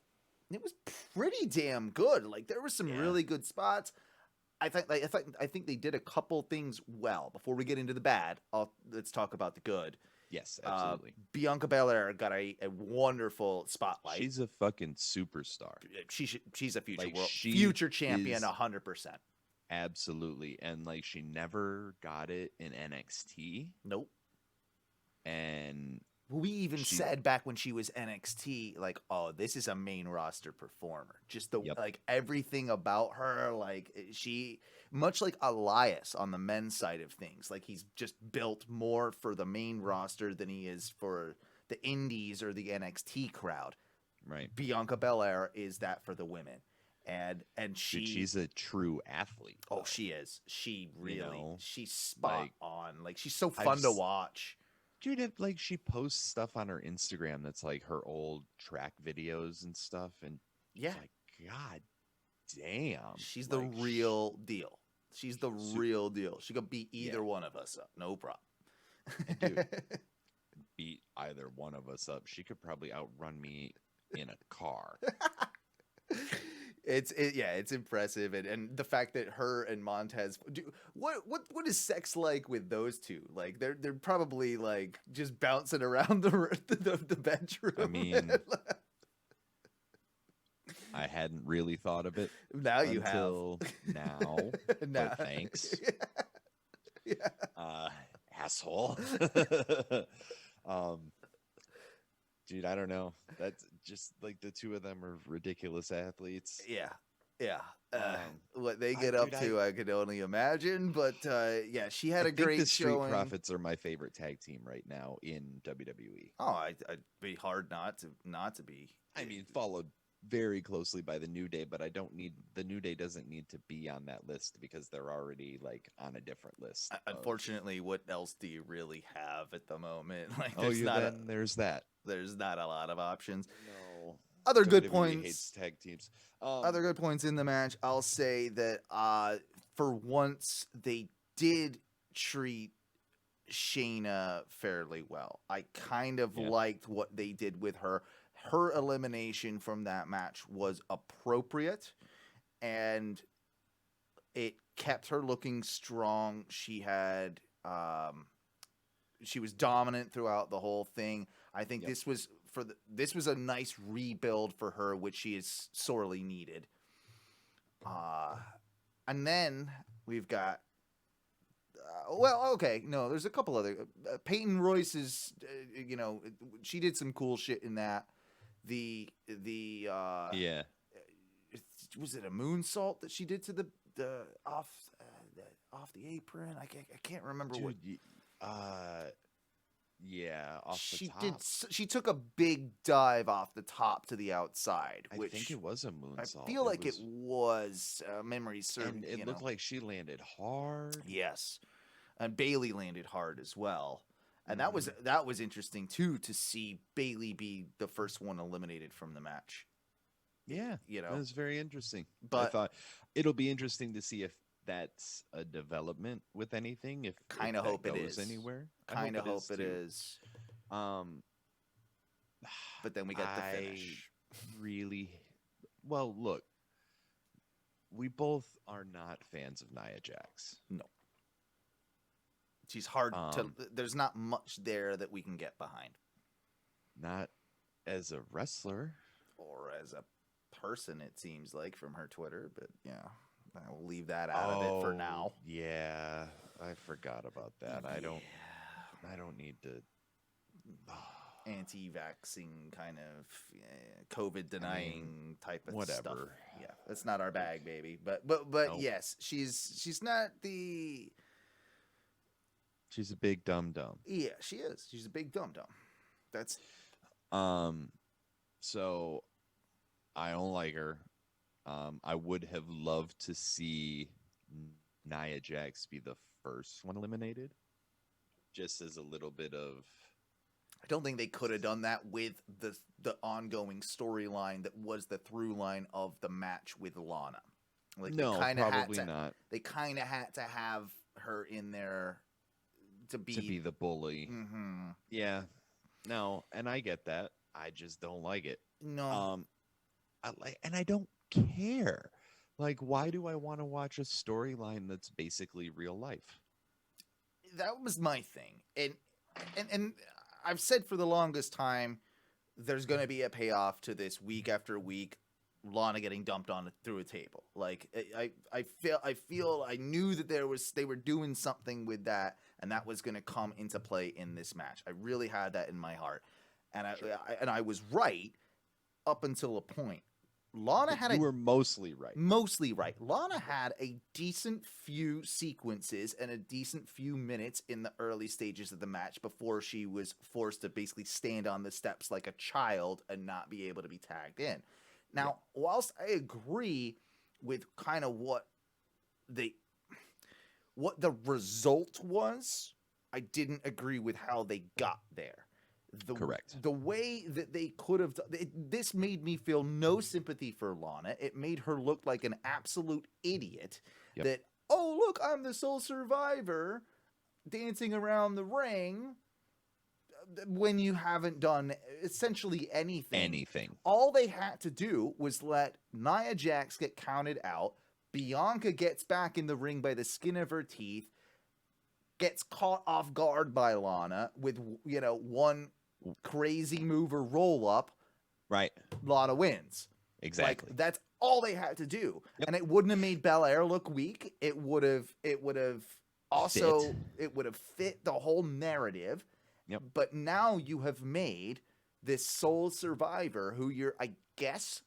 pretty damn good. Like there were some Yeah. really good spots. I think they did a couple things well. Before we get into the bad, let's talk about the good. Yes, absolutely. Bianca Belair got a wonderful spotlight. She's a fucking superstar. She's a future Like, she future champion, is- 100%. Absolutely. And like she never got it in NXT. Nope. And We even She- said back when she was NXT, like, oh, this is a main roster performer. Just the Yep. like everything about her, like she, much like Elias on the men's side of things, like he's just built more for the main roster than he is for the indies or the NXT crowd. right. Bianca Belair is that for the women, and Dude, she, she's a true athlete. oh, though. she is. She really, know, she's spot like, on. Like she's so I've fun to s- watch. Dude, like she posts stuff on her Instagram that's like her old track videos and stuff, and Yeah. it's like, God damn, She's the like, real deal. She's the Su- real deal. She could beat either Yeah. one of us up. No problem. Dude. beat either one of us up. She could probably outrun me in a car. It's impressive, and the fact that her and Montez what is sex like with those two? Like they're probably like just bouncing around the bedroom. I mean, I hadn't really thought of it now you have. until now. Now- But thanks, Yeah. asshole. Dude, I don't know. That's just like the two of them are ridiculous athletes. Yeah. Um, What they I- get up dude, to, I could only imagine. But yeah, she had I a think great the Street showing. Profits are my favorite tag team right now in WWE. Oh, I'd be hard not to be. I mean, followed very closely by the New Day, but the New Day doesn't need to be on that list because they're already like on a different list. Unfortunately, what else do you really have at the moment? Like, There's that. there's not a lot of options. No. Other good WWE points. hates tag teams. Other good points in the match. I'll say that for once they did treat Shayna fairly well. I kind of liked what they did with her. Her elimination from that match was appropriate, and it kept her looking strong. She had she was dominant throughout the whole thing. I think this was a nice rebuild for her, which she is sorely needed. And then we've got there's a couple other Peyton Royce is she did some cool shit in that. Was it a moonsault that she did to the off the apron? I can't remember. Dude, what. Off the top. She took a big dive off the top to the outside. I think it was a moonsault. I feel like it was. Memory serves. And it looked like she landed hard. Yes, and Bailey landed hard as well. And that was interesting too, to see Bailey be the first one eliminated from the match. Yeah, that was very interesting. But I thought it'll be interesting to see if that's a development with anything. If kind of hope it is anywhere. Kind of hope it is. But then we got the finish. Look, we both are not fans of Nia Jax. No. She's hard to. There's not much there that we can get behind. Not as a wrestler, or as a person, it seems like from her Twitter. But yeah, I will leave that out of it for now. Yeah, I forgot about that. I don't need to. Anti-vaccine kind of COVID denying type of whatever stuff. Yeah, that's not our bag, baby. But Nope. Yes, she's not the. She's a big dum-dum. Yeah, she is. She's a big dum-dum. That's... So, I don't like her. I would have loved to see Nia Jax be the first one eliminated. Just as a little bit of... I don't think they could have done that with the ongoing storyline that was the through line of the match with Lana. Like, no, probably not. They kind of had to have her in there... To be the bully. Mm-hmm. Yeah. No, and I get that. I just don't like it. No. I don't care. Like, why do I want to watch a storyline that's basically real life? That was my thing. And I've said for the longest time, there's going to be a payoff to this week after week. Lana getting dumped on through a table. Like I feel I knew that they were doing something with that, and that was going to come into play in this match. I really had that in my heart, and I was right up until a point. You were mostly right. Mostly right. Lana had a decent few sequences and a decent few minutes in the early stages of the match before she was forced to basically stand on the steps like a child and not be able to be tagged in. Now, whilst I agree with kind of what the result was, I didn't agree with how they got there. Correct. The way that they could have this made me feel no sympathy for Lana. It made her look like an absolute idiot. Yep. That, oh, look, I'm the sole survivor dancing around the ring. When you haven't done essentially anything. All they had to do was let Nia Jax get counted out. Bianca gets back in the ring by the skin of her teeth, gets caught off guard by Lana with, one crazy move or roll up. Right. Lana wins. Exactly. Like, that's all they had to do. Yep. And it wouldn't have made Belair look weak. It would have also fit the whole narrative. Yep. But now you have made this sole survivor who you're, I guess,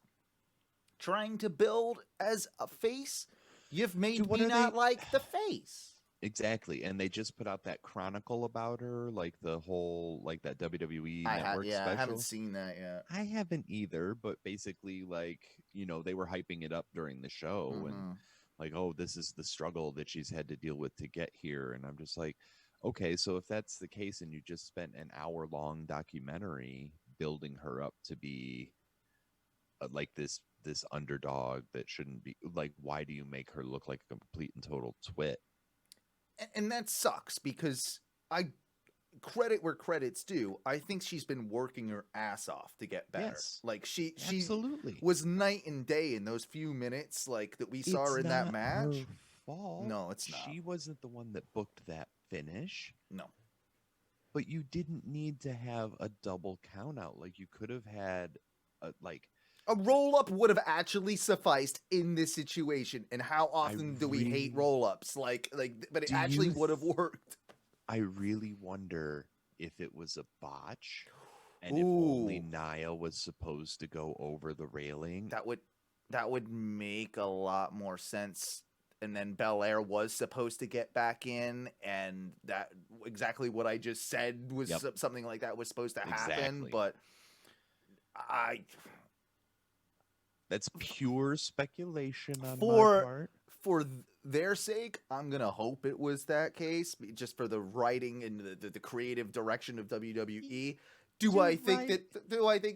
trying to build as a face. You've made me not like the face. Exactly. And they just put out that chronicle about her, like the whole, like that WWE network I special. haven't seen that yet. I haven't either, but basically, like, they were hyping it up during the show and like, oh, this is the struggle that she's had to deal with to get here. And I'm just like, okay, so if that's the case and you just spent an hour-long documentary building her up to be like this underdog that shouldn't be, like, why do you make her look like a complete and total twit? And that sucks because I credit where credit's due. I think she's been working her ass off to get better. Yes, like she absolutely was night and day in those few minutes like that we saw her in that match. Her fault. No, it's not. She wasn't the one that booked that finish. No. But you didn't need to have a double count out. Like, you could have had a roll-up would have actually sufficed in this situation. And how often do we hate roll-ups? But it actually would have worked. I really wonder if it was a botch and if only Nia was supposed to go over the railing. That would make a lot more sense. And then Belair was supposed to get back in, and that exactly what I just said was something like that was supposed to happen. But that's pure speculation on my part. For their sake, I'm gonna hope it was that case, just for the writing and the creative direction of WWE. Do I think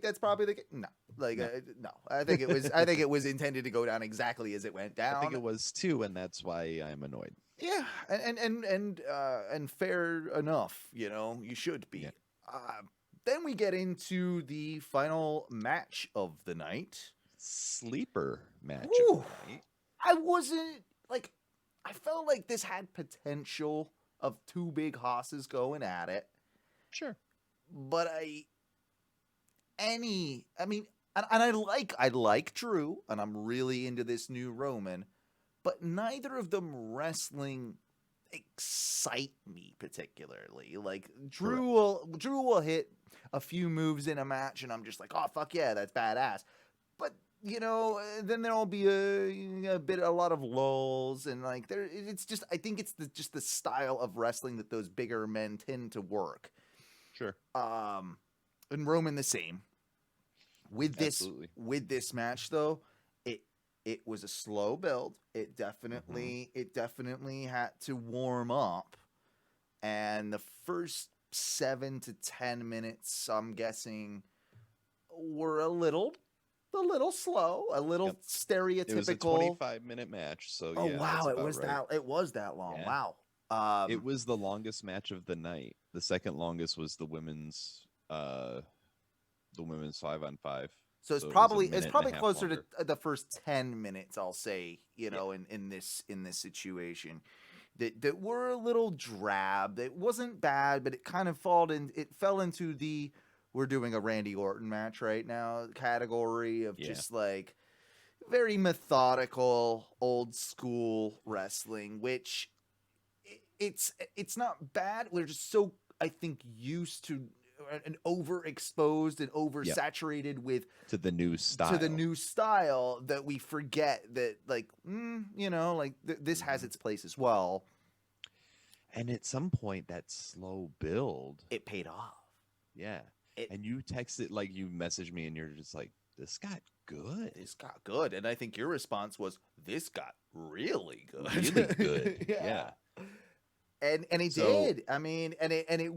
that's probably the case? No. No. I think it was intended to go down exactly as it went down. I think it was too, and that's why I'm annoyed. Yeah, and fair enough. You should be. Yeah. Then we get into the final match of the night. Sleeper match of the night. I felt like this had potential of two big hosses going at it. Sure. But I like Drew, and I'm really into this new Roman, but neither of them wrestling excite me particularly. Like Drew will hit a few moves in a match, and I'm just like, oh fuck yeah, that's badass. But then there'll be a lot of lulls, and like it's just, I think it's just the style of wrestling that those bigger men tend to work. Sure. And Roman the same. With this match though, it was a slow build. It definitely had to warm up, and the first 7 to 10 minutes, I'm guessing, were a little slow, a little stereotypical. It was a 25-minute match, so oh wow, it was that long. Yeah. Wow. It was the longest match of the night. The second longest was the women's 5-on-5. So it's probably closer to the first 10 minutes, I'll say, in this situation. That were a little drab. It wasn't bad, but it kind of fell into the we're doing a Randy Orton match right now category of just like very methodical, old school wrestling, which it's not bad. We're just so, I think, used to and overexposed and oversaturated with the new style that we forget that this has its place as well. And at some point, that slow build, it paid off. Yeah. And you texted, like, you messaged me and you're just like, this got good. This got good. And I think your response was, this got really good. Really good. Yeah. And it did. I mean, and it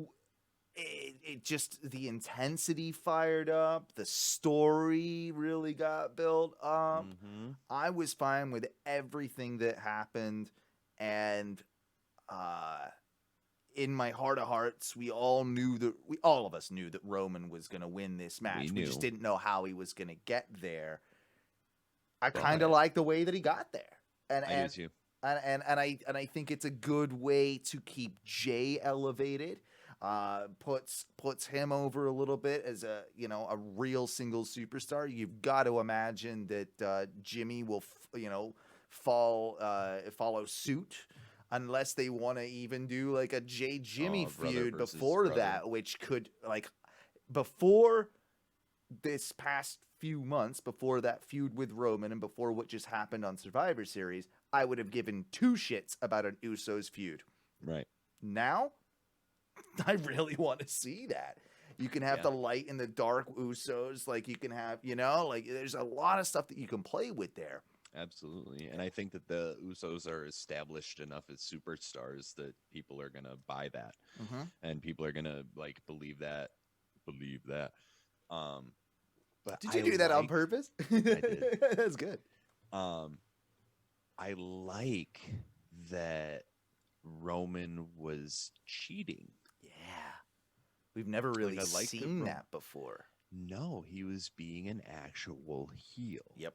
just, the intensity fired up. The story really got built up. Mm-hmm. I was fine with everything that happened. And in my heart of hearts, all of us knew that Roman was going to win this match. We just didn't know how he was going to get there. I kind of like the way that he got there. And I do too. And I think it's a good way to keep Jay elevated. Puts him over a little bit as a real single superstar. You've got to imagine that Jimmy will follow suit, unless they want to even do like a Jay Jimmy feud before that, which could, like, before this past few months, before that feud with Roman and before what just happened on Survivor Series, I would have given two shits about an Usos feud. Right. Now, I really want to see that. You can have the light and the dark Usos. Like, you can have, like, there's a lot of stuff that you can play with there. Absolutely. And I think that the Usos are established enough as superstars that people are going to buy that. Mm-hmm. And people are going to, like, believe that. But Did you do that on purpose? I did. That's good. I like that Roman was cheating. Yeah. We've never really Like, I like seen that before. No, he was being an actual heel. Yep.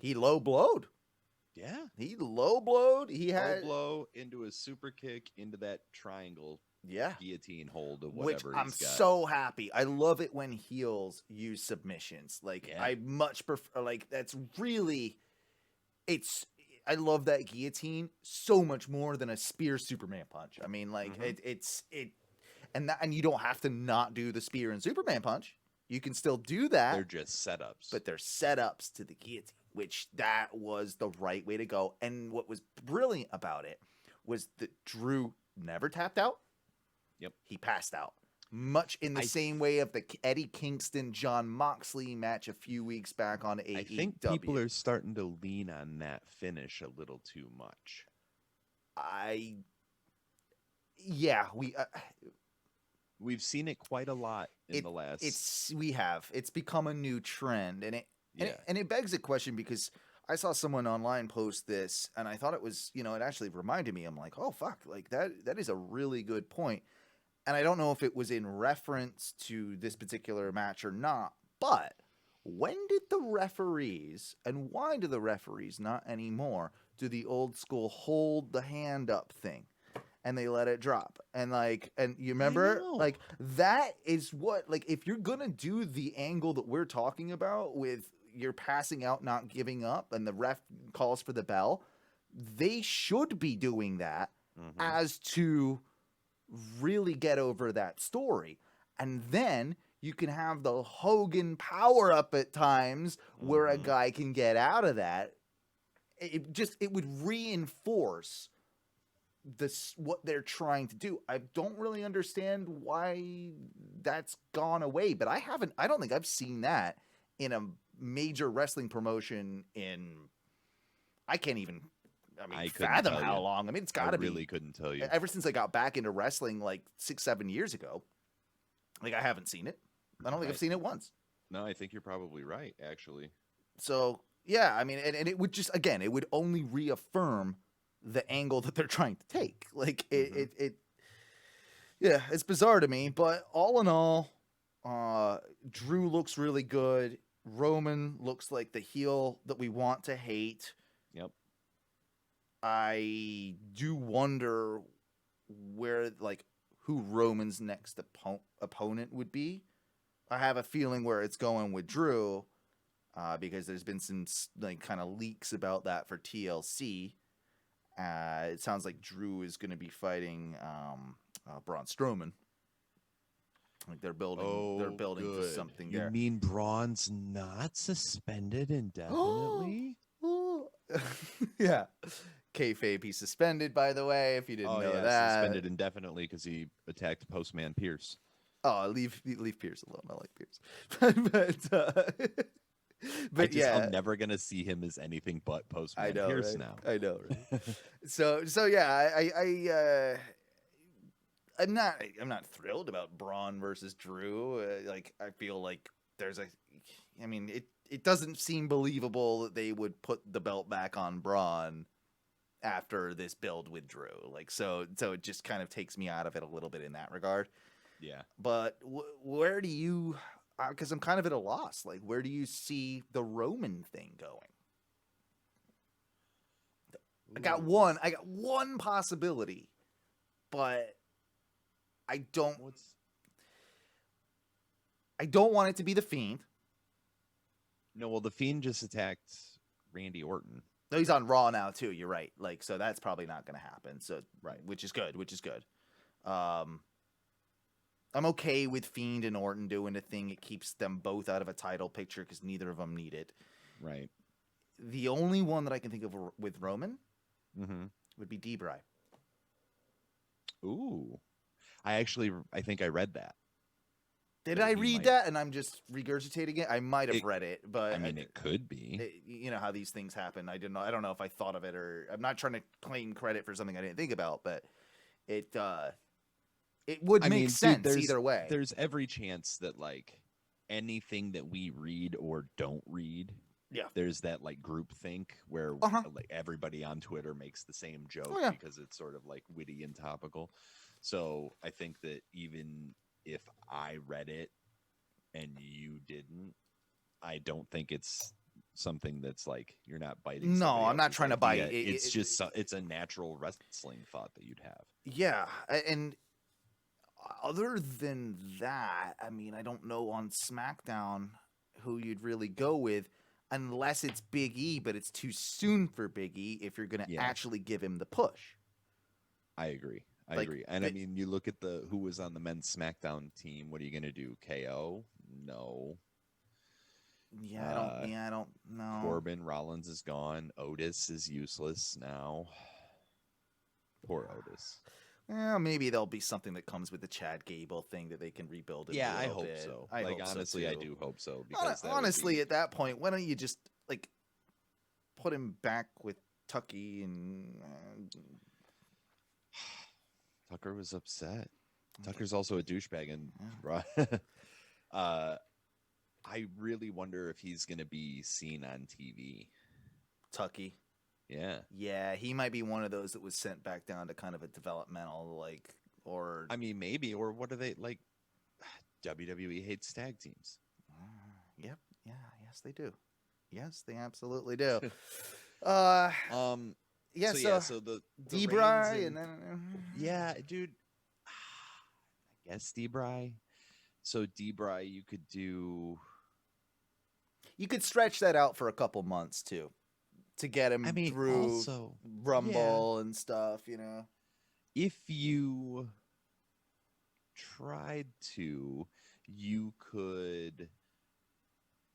He low blowed. Yeah. He low blowed. He had Low blow into a super kick into that triangle guillotine hold of which whatever I'm he's got. so happy. I love it when heels use submissions. Like I much prefer. Like that's really, I love that guillotine so much more than a spear Superman punch. I mean, like and you don't have to not do the spear and Superman punch. You can still do that. They're just setups. But they're setups to the guillotine, which that was the right way to go. And what was brilliant about it was that Drew never tapped out. Yep. He passed out. Much in the same way of the Eddie Kingston, John Moxley match a few weeks back on AEW. I think people are starting to lean on that finish a little too much. We've seen it quite a lot in the last. It's become a new trend, and it begs a question because I saw someone online post this, and I thought it was, it actually reminded me. I'm like, oh fuck, like that is a really good point, and I don't know if it was in reference to this particular match or not. But when did the referees, and why do the referees not anymore do the old school hold the hand up thing? And they let it drop. And you remember, like, that is what, like, if you're going to do the angle that we're talking about with you're passing out, not giving up, and the ref calls for the bell, they should be doing that as to really get over that story. And then you can have the Hogan power up at times where a guy can get out of that. It would reinforce what they're trying to do. I don't really understand why that's gone away, but I don't think I've seen that in a major wrestling promotion I can't even fathom how long. I mean, it's gotta be. I really couldn't tell you. Ever since I got back into wrestling like 6-7 years ago, like I haven't seen it. I don't think I've seen it once. No, I think you're probably right, actually. So yeah, I mean, and it would just, again, it would only reaffirm the angle that they're trying to take. Like it's bizarre to me, but all in all, Drew looks really good. Roman looks like the heel that we want to hate. Yep. I do wonder who Roman's next opponent would be. I have a feeling where it's going with Drew, because there's been some kind of leaks about that for TLC. It sounds like Drew is going to be fighting Braun Strowman. Like they're building for something there. You mean Braun's not suspended indefinitely? Yeah. Kayfabe, he's suspended, by the way, if you didn't know that. Suspended indefinitely because he attacked Postman Pierce. Oh, leave Pierce alone. I like Pierce. But I'm never gonna see him as anything but Postman Pierce now. I know, right? so yeah, I'm not thrilled about Braun versus Drew. I feel like it doesn't seem believable that they would put the belt back on Braun after this build with Drew. So it just kind of takes me out of it a little bit in that regard. Yeah. But where do you? Because I'm kind of at a loss. Like, where do you see the Roman thing going? I got one possibility, but I don't want it to be the Fiend. No, well, the Fiend just attacked Randy Orton. No, he's on Raw now too. You're right. So that's probably not going to happen. So which is good. I'm okay with Fiend and Orton doing a thing. It keeps them both out of a title picture because neither of them need it. Right. The only one that I can think of with Roman would be D-Bry. Ooh. I think I read that. Did That I he read might- that and I'm just regurgitating it? I might have read it, but I mean, it could be. you know how these things happen. I don't know if I thought of it, or I'm not trying to claim credit for something I didn't think about, but it would make sense either way. There's every chance that like anything that we read or don't read, Yeah. there's that like group think where like everybody on Twitter makes the same joke because it's sort of like witty and topical. So I think that even if I read it and you didn't, I don't think it's something that's like you're not biting. No, I'm not else's trying to bite. idea. It's just it's a natural wrestling thought that you'd have. Yeah, and other than that, I mean, I don't know on SmackDown who you'd really go with, unless it's Big E, but it's too soon for Big E if you're going to actually give him the push. I agree. I agree. And I mean, you look at who was on the men's SmackDown team. What are you going to do? KO? No. Yeah, I don't know. Corbin, Rollins is gone. Otis is useless now. Poor Otis. Well, maybe there'll be something that comes with the Chad Gable thing that they can rebuild. Yeah, I hope hope so. I like hope honestly, so I too. do hope so. Because honestly, at that point, why don't you just like put him back with Tucky and Tucker was upset. Tucker's also a douchebag, and I really wonder if he's going to be seen on TV. Tucky. Yeah. Yeah, he might be one of those that was sent back down to kind of a developmental, like, or... I mean, maybe, or what are they, like, WWE hates tag teams. Yep, yeah, yes, they do. Yes, they absolutely do. Yeah, so the D-Bry and then... Yeah, dude, I guess D-Bry. So D-Bry, you could do... You could stretch that out for a couple months, too. To get him through also, Rumble and stuff, you know. If you tried to, you could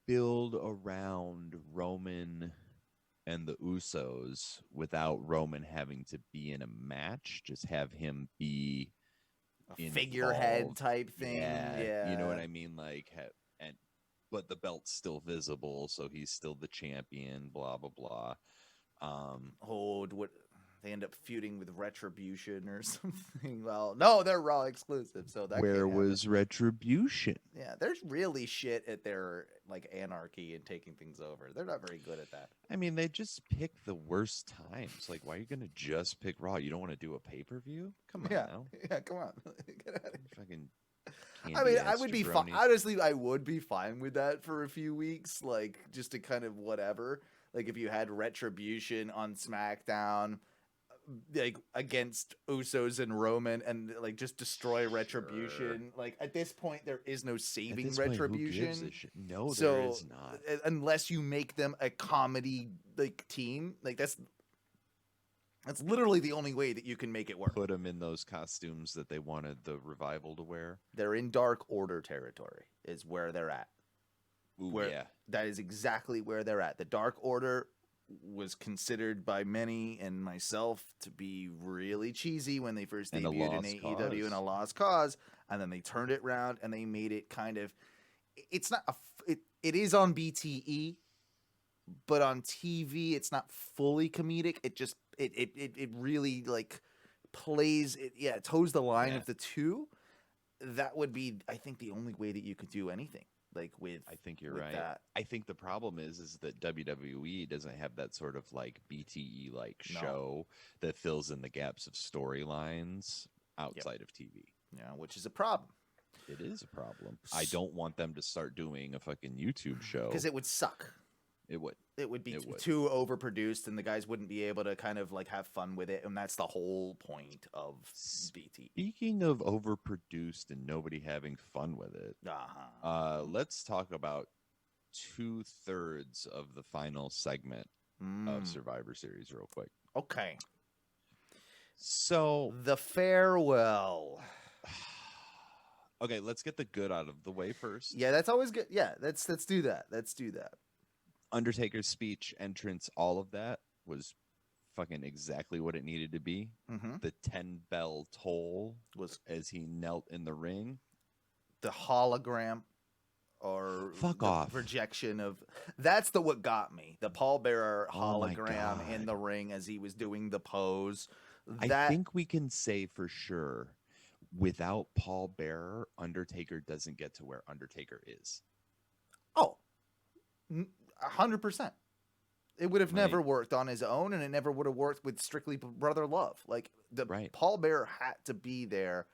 build around Roman and the Usos without Roman having to be in a match. Just have him be a figurehead involved. type thing. Yeah, you know what I mean? Like, but the belt's still visible, so he's still the champion. Blah blah blah. What they end up feuding with Retribution or something? Well, no, they're Raw exclusive, so that where was Retribution? Yeah, there's really shit at their like anarchy and taking things over. They're not very good at that. I mean, they just pick the worst times. Like, why are you gonna just pick Raw? You don't want to do a pay-per-view? Come on now. Yeah, come on. Get out of here. Fucking I mean, I candy-ass would be jabronis. fine. Honestly, I would be fine with that for a few weeks, like just to kind of whatever. Like if you had Retribution on SmackDown, like against Usos and Roman, and like just destroy Retribution. Like at this point, there is no saving Retribution. No, so, there is not. Unless you make them a comedy like team, like that's literally the only way that you can make it work. Put them in those costumes that they wanted the Revival to wear. They're in Dark Order territory, is where they're at. Ooh, yeah. That is exactly where they're at. The Dark Order was considered by many and myself to be really cheesy when they first debuted in AEW and a lost cause, and then they turned it around and they made it kind of. It's not it is on BTE, but on TV it's not fully comedic. It just it really like plays it. Yeah, it toes the line of the two. That would be, I think, the only way that you could do anything. Like with, I think you're right. I think the problem is that WWE doesn't have that sort of like BTE like show that fills in the gaps of storylines outside of TV. Yeah, which is a problem. It is a problem. I don't want them to start doing a fucking YouTube show because it would suck. It would. It would be too overproduced, and the guys wouldn't be able to kind of like have fun with it, and that's the whole point of BT. Speaking of overproduced and nobody having fun with it, let's talk about 2/3 of the final segment of Survivor Series real quick. Okay. So the farewell. Okay, let's get the good out of the way first. Yeah, that's always good. Yeah, let's do that. Let's do that. Undertaker's speech, entrance, all of that was fucking exactly what it needed to be. Mm-hmm. The 10 bell toll Was as he knelt in the ring. the hologram or Fuck the off. projection of that's what got me. The pallbearer Oh my hologram in God. the ring as he was doing the pose. I think we can say for sure, without Paul Bearer, Undertaker doesn't get to where Undertaker is. 100%. It would have Right. never worked on his own, and it never would have worked with strictly brother love. Like the Right. pallbearer had to be there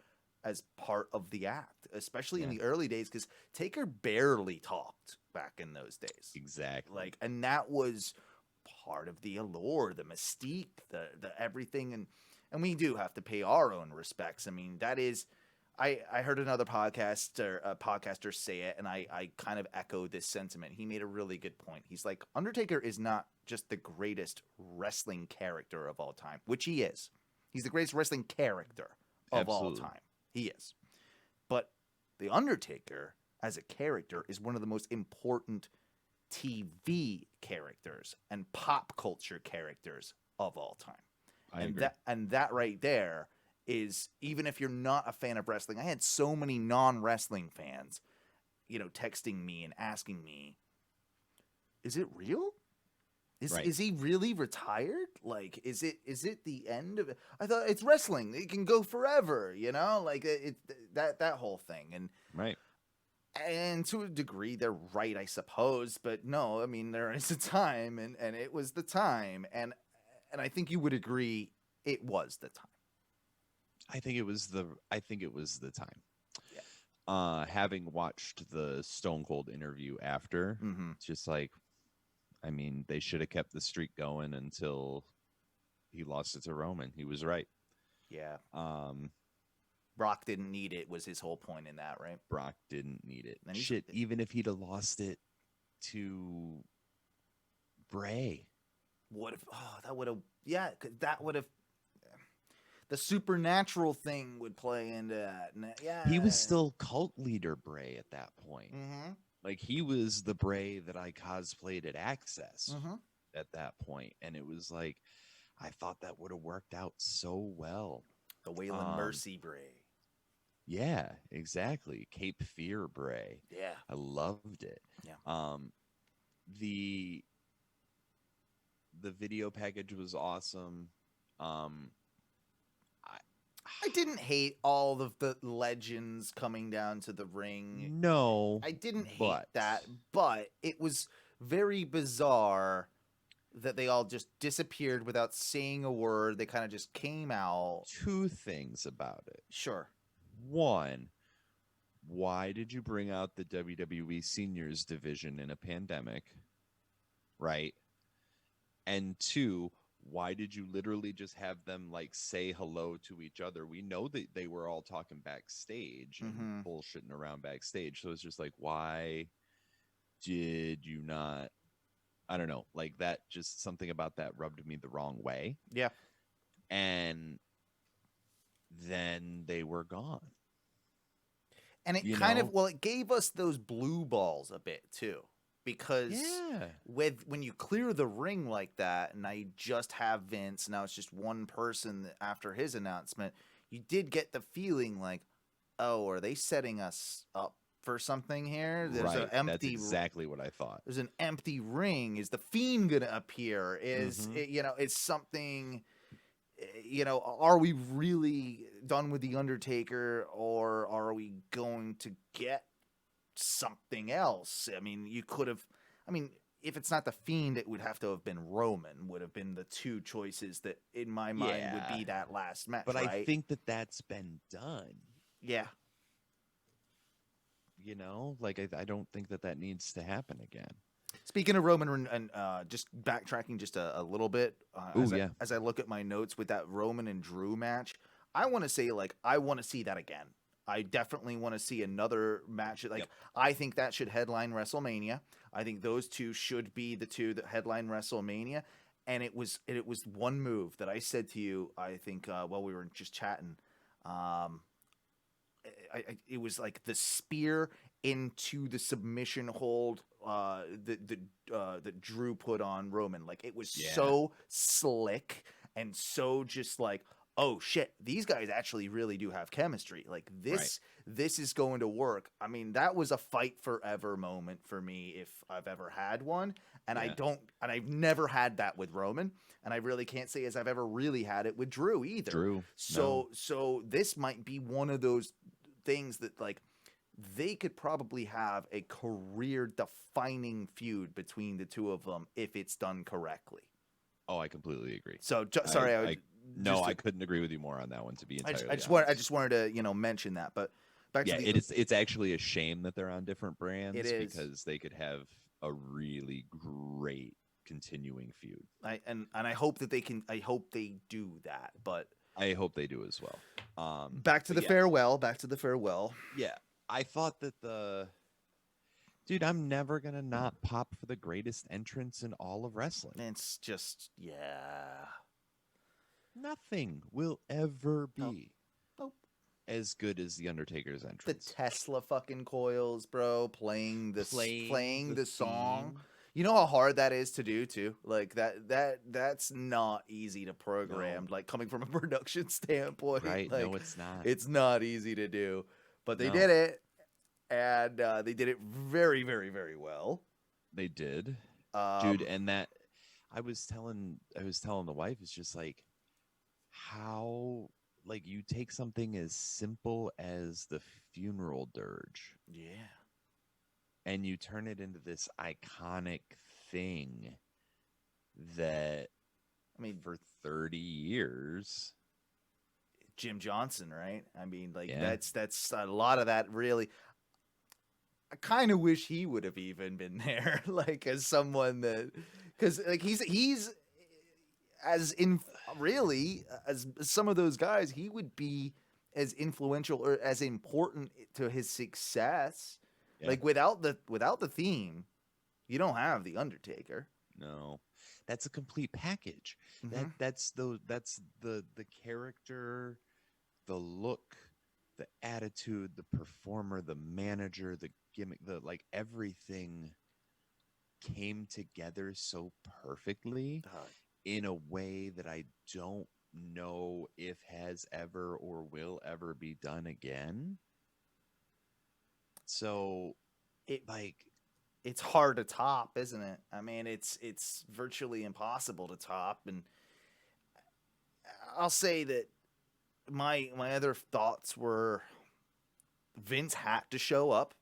as part of the act, especially in Yeah. the early days, because Taker barely talked back in those days. Exactly. Like, and that was part of the allure, the mystique, the everything, and we do have to pay our own respects. I mean, that is. I heard another podcaster say it, and I kind of echoed this sentiment. He made a really good point. He's like, Undertaker is not just the greatest wrestling character of all time, which he is. He's the greatest wrestling character of all Absolutely. time. He is. But the Undertaker, as a character, is one of the most important TV characters and pop culture characters of all time. I agree. That right there is, even if you're not a fan of wrestling, I had so many non-wrestling fans, texting me and asking me, is it real? Right. Is he really retired? Like, is it the end of it? I thought it's wrestling. It can go forever, like that whole thing. And to a degree, they're right, I suppose. But no, I mean, there is a time, and it was the time. And I think you would agree it was the time. I think it was the time. Yeah. Having watched the Stone Cold interview after, Mm-hmm. it's just like, I mean, they should have kept the streak going until he lost it to Roman. He was right. Yeah. Brock didn't need it was his whole point in that, right? Brock didn't need it. And he's- Shit, even if he'd have lost it to Bray. What if? Oh, that would have. Yeah, 'cause that would have. The supernatural thing would play into that. Yeah. He was still cult leader Bray at that point. Mm-hmm. Like, he was the Bray that I cosplayed at Access Mm-hmm. at that point. And it was like, I thought that would have worked out so well. The Wayland Mercy Bray. Yeah, exactly. Cape Fear Bray. Yeah. I loved it. Yeah. The video package was awesome. I didn't hate all of the legends coming down to the ring. No. I didn't hate but- that, but it was very bizarre that they all just disappeared without saying a word. They kind of just came out. Two things about it. Sure. One, why did you bring out the WWE Seniors division in a pandemic? Right. And two, why did you literally just have them like say hello to each other? We know that they were all talking backstage and bullshitting around backstage. So it's just like, why did you not? I don't know. Like, that, just something about that rubbed me the wrong way. Yeah. And then they were gone. And it it gave us those blue balls a bit too. Because when you clear the ring like that, and I just have Vince, now it's just one person after his announcement, you did get the feeling like, oh, are they setting us up for something here? There's an empty. That's exactly what I thought. There's an empty ring. Is the Fiend gonna appear? Is it's something? Are we really done with the Undertaker, or are we going to get something else? I mean, if it's not the Fiend, it would have to have been Roman, would have been the two choices that in my mind would be that last match. But right? I think that's been done. Yeah. Like, I don't think that needs to happen again. Speaking of Roman, and just backtracking just a little bit, as I look at my notes with that Roman and Drew match, I want to say, like, I want to see that again. I definitely want to see another match. Like, I think that should headline WrestleMania. I think those two should be the two that headline WrestleMania. And it was one move that I said to you, I think, while we were just chatting. It was like the spear into the submission hold that Drew put on Roman. Like, it was Yeah. so slick and so just like, oh shit, these guys actually really do have chemistry. Like, this is going to work. I mean, that was a fight forever moment for me if I've ever had one. And Yeah. I've never had that with Roman, and I really can't say as I've ever really had it with Drew either. Drew. So this might be one of those things that, like, they could probably have a career-defining feud between the two of them if it's done correctly. Oh, I completely agree. So, sorry, I couldn't agree with you more on that one. To be entirely I just honest. wanted to mention that. But back Yeah, to the, it's actually a shame that they're on different brands. It is. Because they could have a really great continuing feud. I hope that they can. I hope they do that. But I hope they do as well. back to the farewell. Back to the farewell. Yeah, I thought that dude, I'm never gonna not pop for the greatest entrance in all of wrestling. It's just, yeah. Nothing will ever be Nope. as good as the Undertaker's The entrance. Tesla fucking coils, bro, playing the song. theme. You know how hard that is to do too. Like that's not easy to program. No. Like, coming from a production standpoint, Right? Like, No, it's not. it's not easy to do. But they No. did it, and they did it very, very, very well. They did. Dude, Um, and that I was telling the wife, it's just like how, like, you take something as simple as the funeral dirge yeah. and you turn it into this iconic thing that, I mean, for 30 years, Jim Johnson, right? I mean, like, Yeah. that's a lot of that. Really, I kind of wish he would have even been there, like, as someone that, because, like, he's as in really as some of those guys, he would be as influential or as important to his success. Yeah. Like, without the theme, you don't have the Undertaker. no, that's a complete package. Mhm. That's the character, the look, the attitude, the performer, the manager, the gimmick, like, everything came together so perfectly in a way that I don't know if has ever or will ever be done again. So, It's hard to top, isn't it? I mean, it's virtually impossible to top. And I'll say that my other thoughts were Vince had to show up.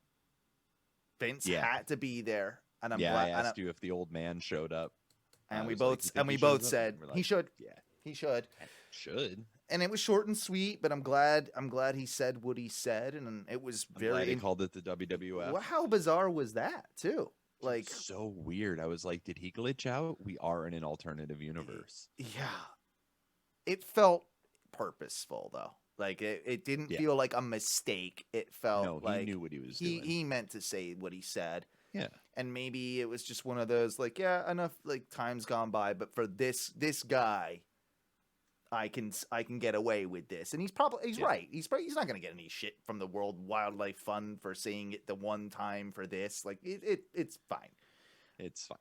Vince Yeah. had to be there, and I'm yeah, glad. I and asked you if the old man showed up. and I we was like, both "You think we he both shows up?" said We're he like, should. Yeah, He should. should. And it was short and sweet, but I'm glad he said what he said, and it was I'm glad very. he called it the WWF. Well, how bizarre was that too? Like, So weird. I was like, did he glitch out? We are in an alternative universe. yeah, it felt purposeful though. Like, it didn't Yeah. feel like a mistake. It felt No, he like knew what he was he doing. he meant to say what he said. Yeah. And maybe it was just one of those, like, yeah, enough, like, time's gone by, but for this guy, I can get away with this. And he's Yeah. right. He's not gonna get any shit from the World Wildlife Fund for saying it the one time for this. Like, it's fine. It's fine.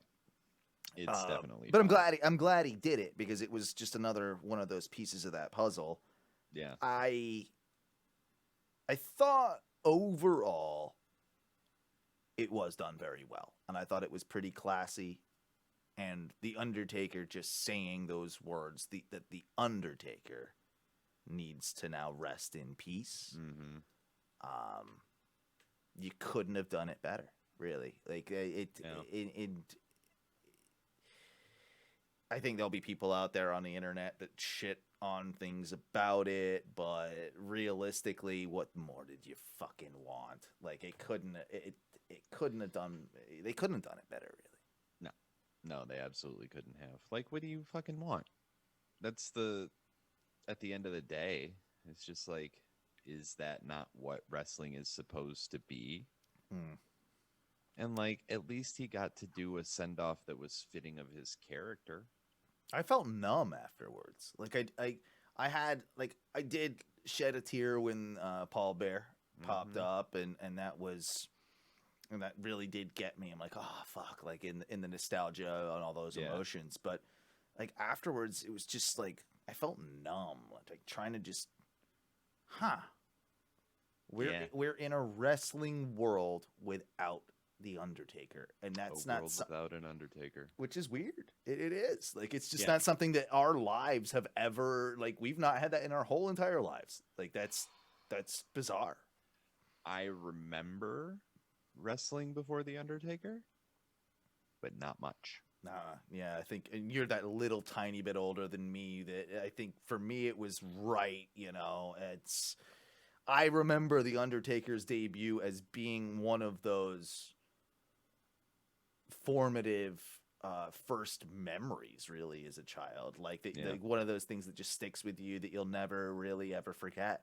It's definitely But fine. I'm glad he did it, because it was just another one of those pieces of that puzzle. Yeah. I thought overall it was done very well, and I thought it was pretty classy. And the Undertaker just saying those words, that the Undertaker needs to now rest in peace. Mm-hmm. You couldn't have done it better, really. Like, I think there'll be people out there on the internet that shit on things about it, but realistically, what more did you fucking want? Like, it couldn't have done. They couldn't have done it better, really. No, they absolutely couldn't have. Like, what do you fucking want? That's at the end of the day, it's just like, is that not what wrestling is supposed to be? Hmm. And, like, at least he got to do a send-off that was fitting of his character. I felt numb afterwards. Like, I did shed a tear when Paul Bear popped up, and that was And that really did get me. I'm like, oh fuck, like in the nostalgia and all those emotions. But like afterwards, it was just like I felt numb, like trying to just, we're in a wrestling world without the Undertaker, and that's not without an Undertaker, which is weird. It is like it's just not something that our lives have ever like. We've not had that in our whole entire lives. Like that's bizarre. I remember wrestling before the Undertaker, but not much. Yeah, I think, and you're that little tiny bit older than me. That I think for me it was right. I remember the Undertaker's debut as being one of those formative first memories, really, as a child. Like one of those things that just sticks with you that you'll never really ever forget.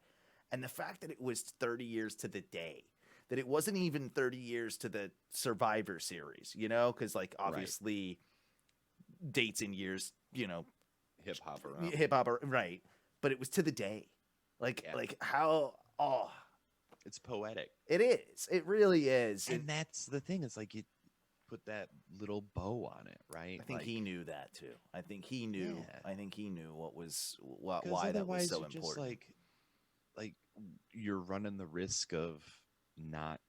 And the fact that it was 30 years to the day. That it wasn't even 30 years to the Survivor Series, because like obviously dates and years, hip hop around. Right? But it was to the day, like how it's poetic. It is. It really is. And that's the thing. It's like you put that little bow on it, right? I think he knew that too. I think he knew. Yeah. I think he knew why that was so important. Just like you're running the risk of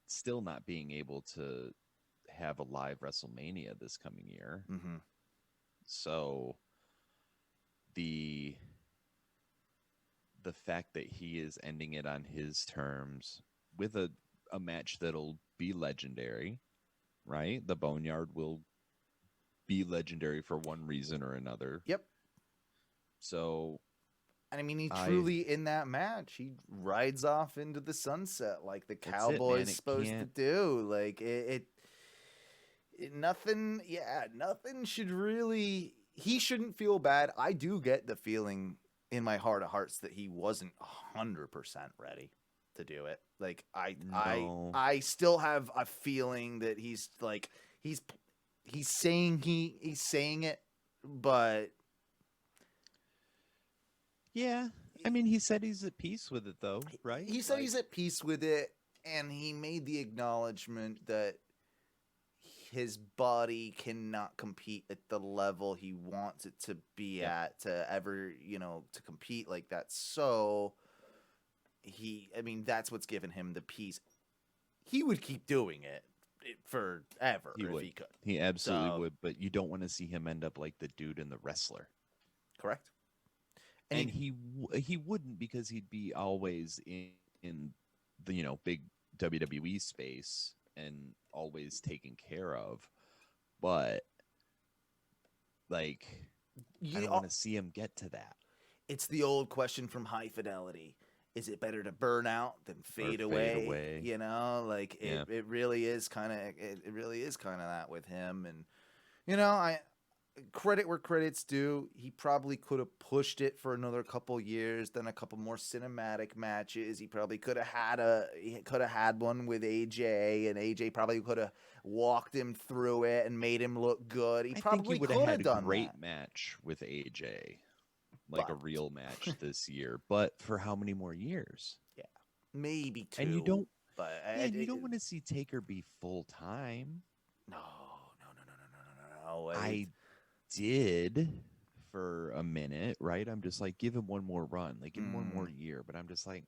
still not being able to have a live WrestleMania this coming year. Mm-hmm. So the fact that he is ending it on his terms with a match that'll be legendary, right? The Boneyard will be legendary for one reason or another. Yep. So, and I mean, he truly in that match, he rides off into the sunset like the Cowboy's supposed to do. Like nothing should really. He shouldn't feel bad. I do get the feeling in my heart of hearts that he wasn't 100% ready to do it. Like I still have a feeling that he's like he's saying it, but yeah. I mean, he said he's at peace with it, though, right? He said he's at peace with it, and he made the acknowledgement that his body cannot compete at the level he wants it to be at to ever, to compete like that. So that's what's given him the peace. He would keep doing it forever if he could. He absolutely would, but you don't want to see him end up like the dude in The Wrestler. Correct. And he wouldn't, because he'd be always in the big WWE space and always taken care of. But like I don't want to see him get to that. It's the old question from High Fidelity. Is it better to burn out than fade away? It really is kind of that with him. And I credit where credit's due. He probably could have pushed it for another couple years, then a couple more cinematic matches. He probably could have had one with AJ, and AJ probably could have walked him through it and made him look good. He probably would have have had done a great that. match with AJ, like a real match this year. But for how many more years? Yeah, maybe 2. And you don't. But you don't want to see Taker be full time. No. I did for a minute, right? I'm just like, give him one more run, like give him one more year. But I'm just like,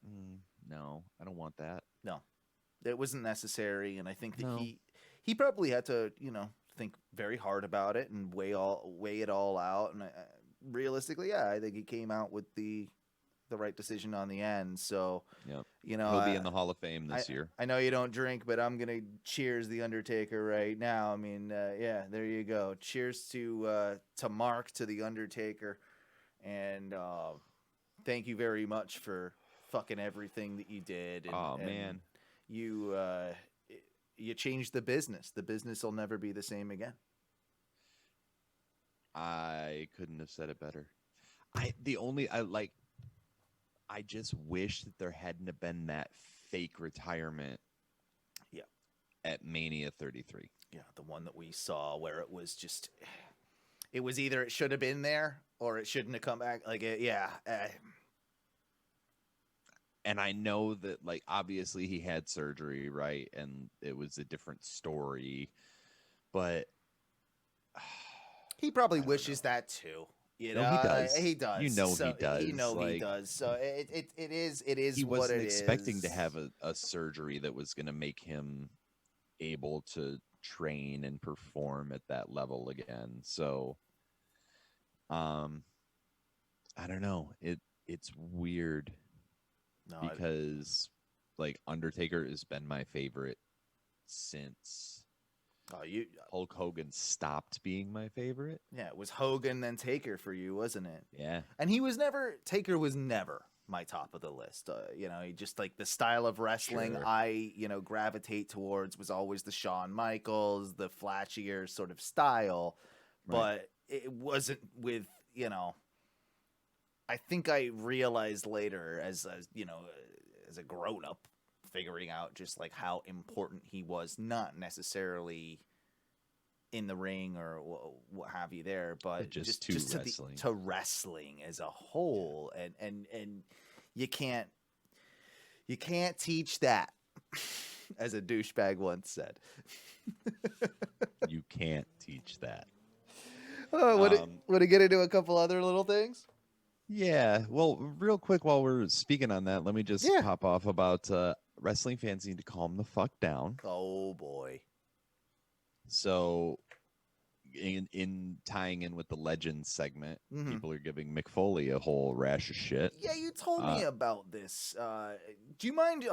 no, I don't want that. No, it wasn't necessary, and I think that he probably had to, think very hard about it and weigh it all out. And realistically, I think he came out with the right decision on the end. So, he'll be in the Hall of Fame this year. I know you don't drink, but I'm gonna cheers the Undertaker right now. I mean, there you go. Cheers to Mark, to the Undertaker, and thank you very much for fucking everything that you did. And, man, you changed the business. The business will never be the same again. I couldn't have said it better. I just wish that there hadn't have been that fake retirement. Yeah. At Mania 33. Yeah, the one that we saw where it was just, it was either it should have been there or it shouldn't have come back. Like, And I know that, like, obviously he had surgery, right? And it was a different story, but He probably I don't wishes know. that too. You No, know, he does. he does. You know so, he does. You know he Like, does. So it is he what wasn't it expecting to is. have a surgery that was going to make him able to train and perform at that level again. So, I don't know. It's weird No, because like Undertaker has been my favorite since you Hulk Hogan stopped being my favorite. yeah, it was Hogan then Taker for you, wasn't it? Yeah. And Taker was never my top of the list. You know, he just like the style of wrestling Sure. I, gravitate towards was always the Shawn Michaels, the flashier sort of style, Right. but it wasn't with, I think I realized later as as a grown up figuring out just like how important he was, not necessarily in the ring or what have you there, but Just just to wrestling. to wrestling as a whole, and you can't teach that, as a douchebag once said. You can't teach that. Oh, would it get into a couple other little things? Yeah. Well, real quick while we're speaking on that, let me just Yeah. pop off about wrestling fans need to calm the fuck down. Oh boy. So in tying in with the Legends segment, Mhm. people are giving Mick Foley a whole rash of shit. Yeah, you told me about this. Do you mind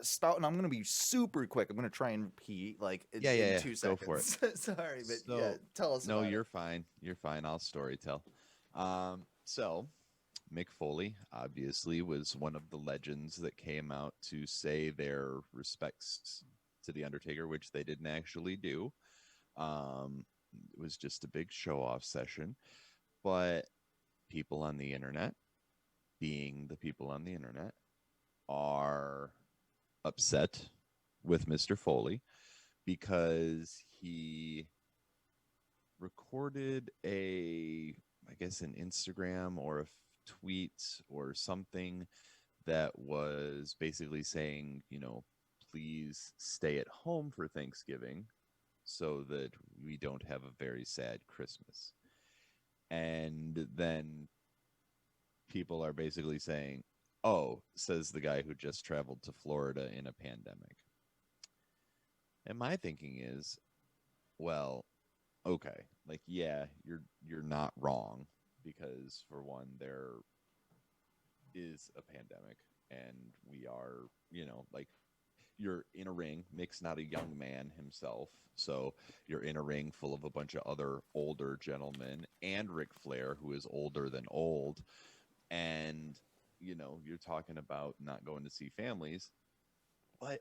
stop? And I'm gonna be super quick. I'm gonna try and repeat in Yeah. 2 Go for seconds. Sorry, but So- yeah, tell us. No, about you're it. fine. You're fine. I'll story tell. So Mick Foley obviously was one of the legends that came out to say their respects to the Undertaker, which they didn't actually do. It was just a big show-off session. But people on the internet, being the people on the internet, are upset with Mr. Foley because he recorded I guess an Instagram or a tweet or something that was basically saying, please stay at home for Thanksgiving so that we don't have a very sad Christmas. And then people are basically saying, oh, says the guy who just traveled to Florida in a pandemic. And my thinking is, well, okay, yeah, you're not wrong, because for one, there is a pandemic and we are, you're in a ring. Mick's not a young man himself, so you're in a ring full of a bunch of other older gentlemen and Ric Flair, who is older than old, and you're talking about not going to see families. But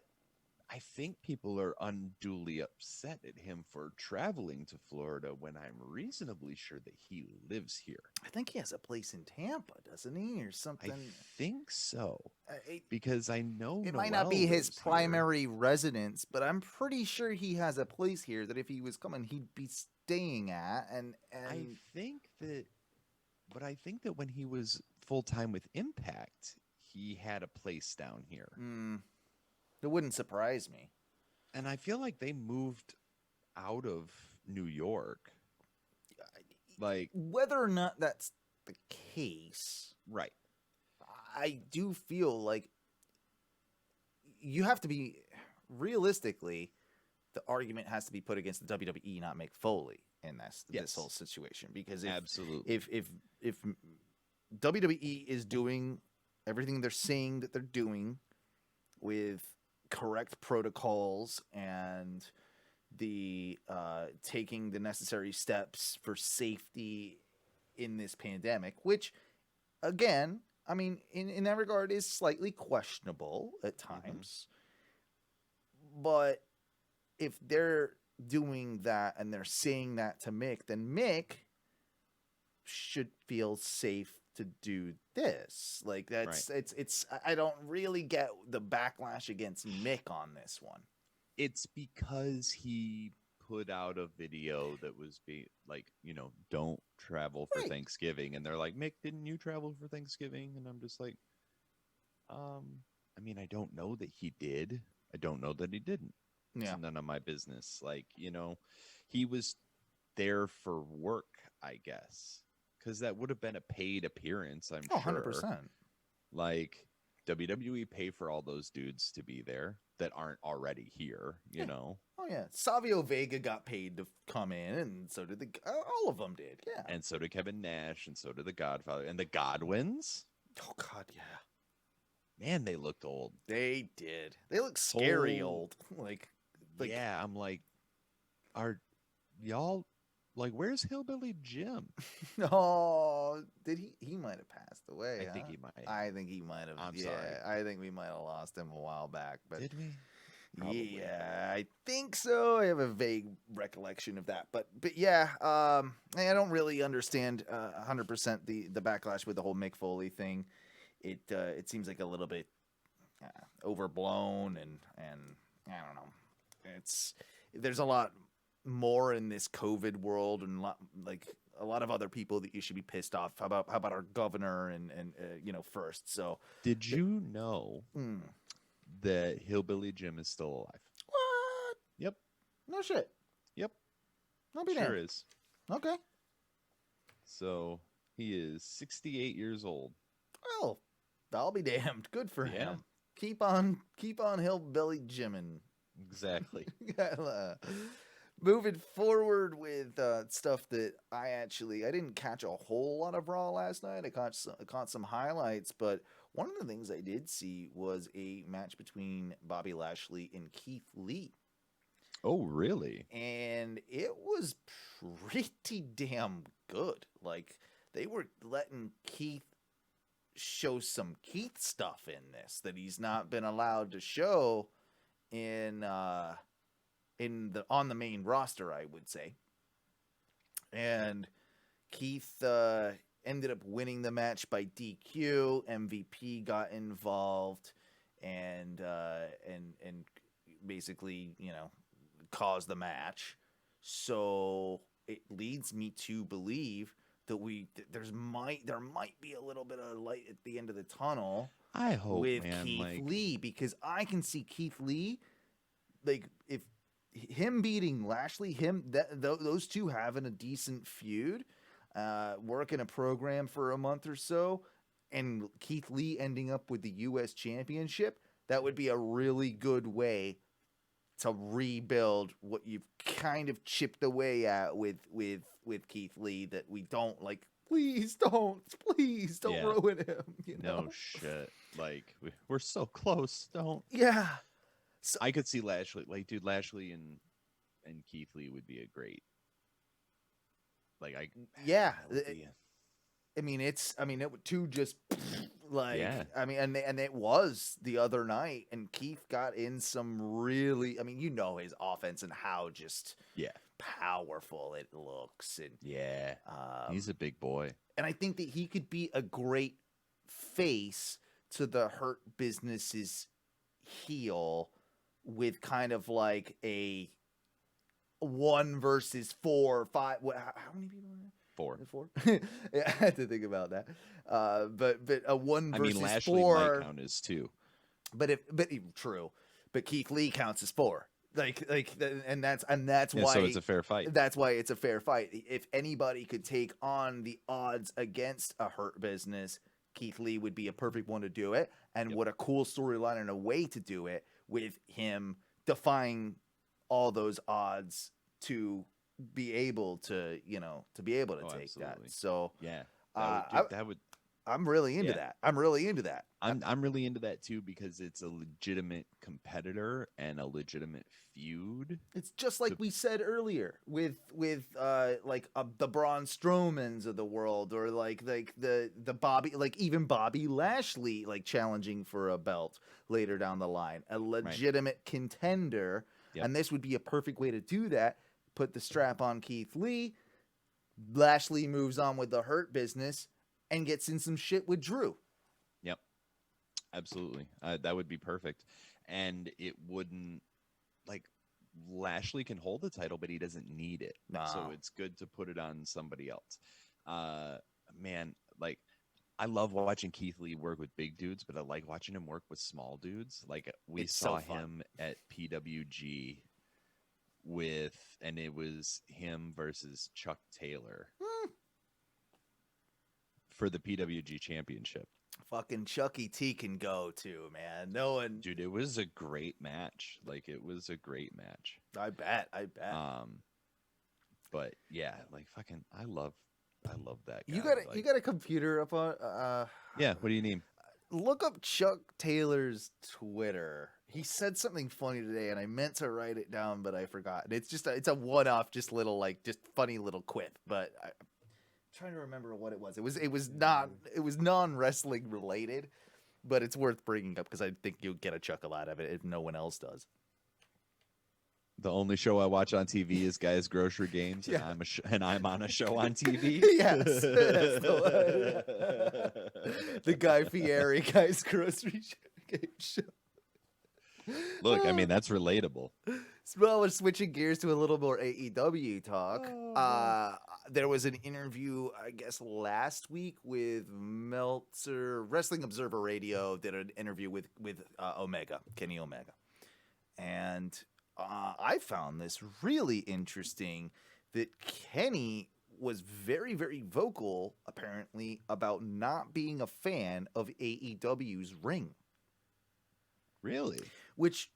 I think people are unduly upset at him for traveling to Florida when I'm reasonably sure that he lives here. I think he has a place in Tampa, doesn't he, or something? I think so, It because I know might not Noel be his lives here. primary residence, but I'm pretty sure he has a place here that if he was coming, he'd be staying at. And I think that when he was full time with Impact, he had a place down here. It wouldn't surprise me. And I feel like they moved out of New York. Like, Whether or not that's the case, right. I do feel like you have to be realistically, the argument has to be put against the WWE, not Mick Foley in this Yes. whole situation. Because Absolutely. if WWE is doing everything they're saying that they're doing with correct protocols and the taking the necessary steps for safety in this pandemic, which again, I mean, in that regard is slightly questionable at times. But if they're doing that and they're saying that to Mick, then Mick should feel safe to do this. Like that's it's I don't really get the backlash against Mick on this one. It's because he put out a video that was don't travel for Right. Thanksgiving, and they're like, Mick, didn't you travel for Thanksgiving? And I'm just like, mean, I don't know that he did. I don't know that he didn't. Yeah. It's none of my business. Like, he was there for work, I guess, because that would have been a paid appearance, I'm Oh, sure. 100%. Like, WWE pay for all those dudes to be there that aren't already here, you know? Oh, yeah. Savio Vega got paid to come in, and so did all of them did. Yeah. And so did Kevin Nash, and so did the Godfather. And the Godwins? Oh, God, yeah. Man, they looked old. They did. They look scary Oh. old. Like, Yeah, I'm like, are y'all, like, where's Hillbilly Jim? oh, did he? He might have passed away. I think huh? he might. I think he might have. I'm yeah, sorry. I think we might have lost him a while back. But Did we? Probably. yeah, I think so. I have a vague recollection of that. But yeah, I don't really understand 100% the backlash with the whole Mick Foley thing. It seems like a little bit overblown and I don't know. There's a lot more in this COVID world and a lot of other people that you should be pissed off. How about our governor and first? So Did you know hmm. that Hillbilly Jim is still alive? What? Yep. No shit. Yep. I'll be Sure damned. is. Okay. So he is 68 years old. Well, I'll be damned. Good for Yeah. him. Keep on Hillbilly Jimmin'. Exactly. Moving forward with stuff that I didn't catch a whole lot of Raw last night. I caught some highlights, but one of the things I did see was a match between Bobby Lashley and Keith Lee. Oh, really? And it was pretty damn good. Like, they were letting Keith show some Keith stuff in this that he's not been allowed to show on the main roster, I would say. And Keith ended up winning the match by DQ. MVP got involved and basically, caused the match. So it leads me to believe that there might be a little bit of light at the end of the tunnel. I hope, with man, Keith Lee, because I can see Keith Lee, like, if him beating Lashley, those two having a decent feud, working a program for a month or so, and Keith Lee ending up with the U.S. Championship, that would be a really good way to rebuild what you've kind of chipped away at with Keith Lee that we don't like. Please don't Yeah. ruin him. No shit. Like, we're so close. Don't. Yeah. So, I could see Lashley. Like, dude, Lashley and Keith Lee would be a great. Like, yeah. that would be It would too just like, Yeah. and it was the other night, and Keith got in some really, his offense and how just Yeah. powerful it looks, and Yeah. He's a big boy. and I think that he could be a great face to the Hurt Business's heel with kind of like a 1 versus 4 or 5. How many people are there? 4. 4? Yeah, I had to think about that. But a 1 versus Lashley 4 might count as 2. But true. But Keith Lee counts as 4. And that's Yeah, why so it's a fair fight. That's why it's a fair fight. If anybody could take on the odds against a Hurt Business, Keith Lee would be a perfect one to do it. And what a cool storyline and a way to do it, with him defying all those odds to be able to, take absolutely. that. So Yeah. that would. I'm really into Yeah. that. I'm really into that. I'm really into that too, because it's a legitimate competitor and a legitimate feud. It's just like we said earlier with the Braun Strowmans of the world, or like the Bobby, like even Bobby Lashley, like challenging for a belt later down the line, a legitimate contender. Yep. And this would be a perfect way to do that. Put the strap on Keith Lee. Lashley moves on with the Hurt Business and gets in some shit with Drew. Yep, absolutely. That would be perfect, and it wouldn't, like, Lashley can hold the title, but he doesn't need it. No. So it's good to put it on somebody else. Man, like, I love watching Keith Lee work with big dudes, but I like watching him work with small dudes. Like we It's so saw fun. him at PWG and it was him versus Chuck Taylor for the PWG championship. Fucking Chucky T can go too, man. No one. Dude, it was a great match. Like it was a great match. I bet. But yeah, like fucking, I love that guy. You got a computer up on. Yeah. What do you need? Look up Chuck Taylor's Twitter. He said something funny today, and I meant to write it down, but I forgot. It's a one-off, just funny little quip. But I'm trying to remember what it was. It was non-wrestling related, but it's worth bringing up because I think you'll get a chuckle out of it if no one else does. The only show I watch on TV is Guys Grocery Games, Yeah. and I'm on a show on TV. Yes, that's the one. The Guy Fieri Guys Grocery Game Show. Look, I mean that's relatable. Well, we're switching gears to a little more AEW talk. There was an interview, I guess, last week with Meltzer. Wrestling Observer Radio did an interview with Omega, Kenny Omega. And I found this really interesting that Kenny was very, very vocal, apparently, about not being a fan of AEW's ring. Really? Which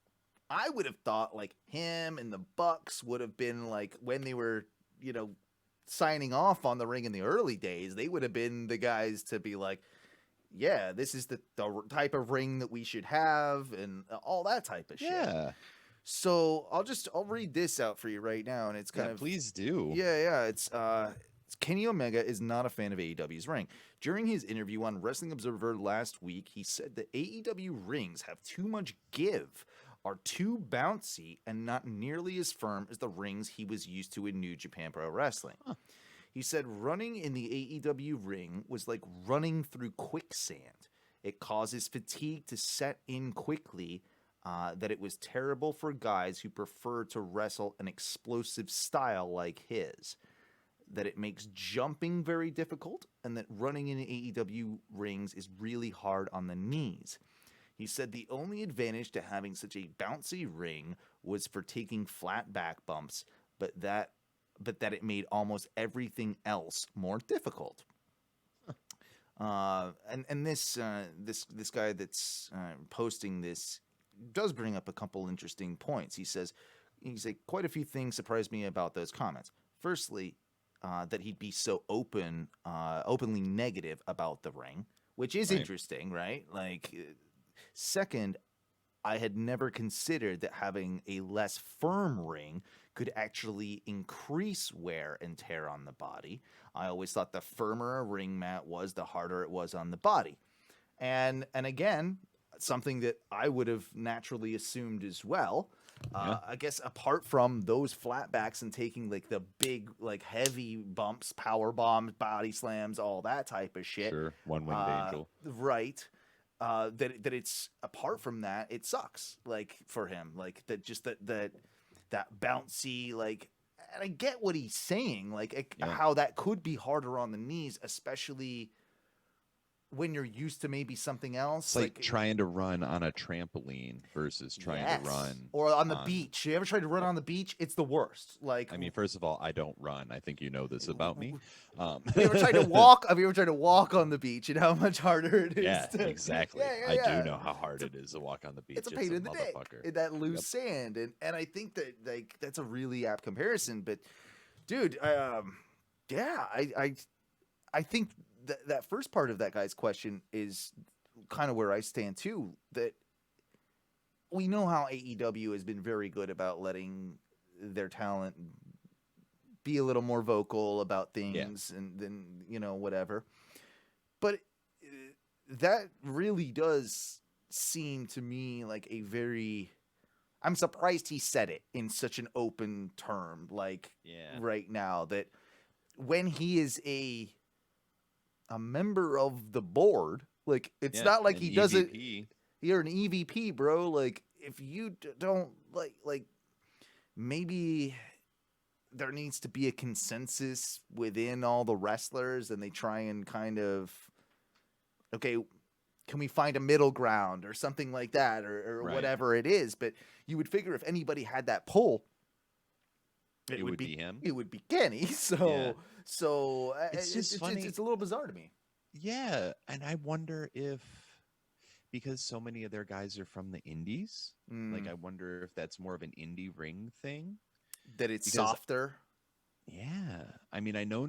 I would have thought like him and the Bucks would have been like when they were, signing off on the ring in the early days, they would have been the guys to be like, yeah, this is the type of ring that we should have and all that type of shit. Yeah. So I'll read this out for you right now, and it's kind of please do. Yeah. It's Kenny Omega is not a fan of AEW's ring. During his interview on Wrestling Observer last week, he said that AEW rings have too much give, are too bouncy, and not nearly as firm as the rings he was used to in New Japan Pro Wrestling. Huh. He said running in the AEW ring was like running through quicksand. It causes fatigue to set in quickly, that it was terrible for guys who prefer to wrestle an explosive style like his, that it makes jumping very difficult, and that running in AEW rings is really hard on the knees. He said the only advantage to having such a bouncy ring was for taking flat back bumps, but that it made almost everything else more difficult. And this guy that's posting this does bring up a couple interesting points. He says, quite a few things surprised me about those comments. Firstly, that he'd be so openly negative about the ring, which is interesting, right? Like, second, I had never considered that having a less firm ring could actually increase wear and tear on the body. I always thought the firmer a ring mat was, the harder it was on the body. And again, something that I would have naturally assumed as well. I guess apart from those flatbacks and taking like the big, like heavy bumps, power bombs, body slams, all that type of shit. Sure, one-winged angel. Right. That it's apart from that, it sucks. Like for him, like that bouncy, like, and I get what he's saying, like how that could be harder on the knees, especially when you're used to maybe something else. It's like trying to run on a trampoline versus trying to run or on the beach. You ever tried to run on the beach? It's the worst. Like, I mean, first of all, I don't run. I think you know this about me. Have you ever tried to walk? Have you ever tried to walk on the beach and how much harder it is? Yeah, exactly. I do know how hard it is to walk on the beach. It's a pain in the dick in that loose sand, and I think that like that's a really apt comparison. But, dude, I think that first part of that guy's question is kind of where I stand too. That we know how AEW has been very good about letting their talent be a little more vocal about things and then, whatever. But that really does seem to me like I'm surprised he said it in such an open term, like right now, that when he is a member of the board, like it's not like he doesn't. You're an EVP, bro. Like if you don't like, maybe there needs to be a consensus within all the wrestlers, and they try and kind of okay, can we find a middle ground or something like that, or Right. whatever it is? But you would figure if anybody had that pull, It would be him. It would be Kenny. So It's just funny. It's a little bizarre to me. Yeah, and I wonder if because so many of their guys are from the indies, like I wonder if that's more of an indie ring thing. That it's because- softer. Yeah, I mean, I know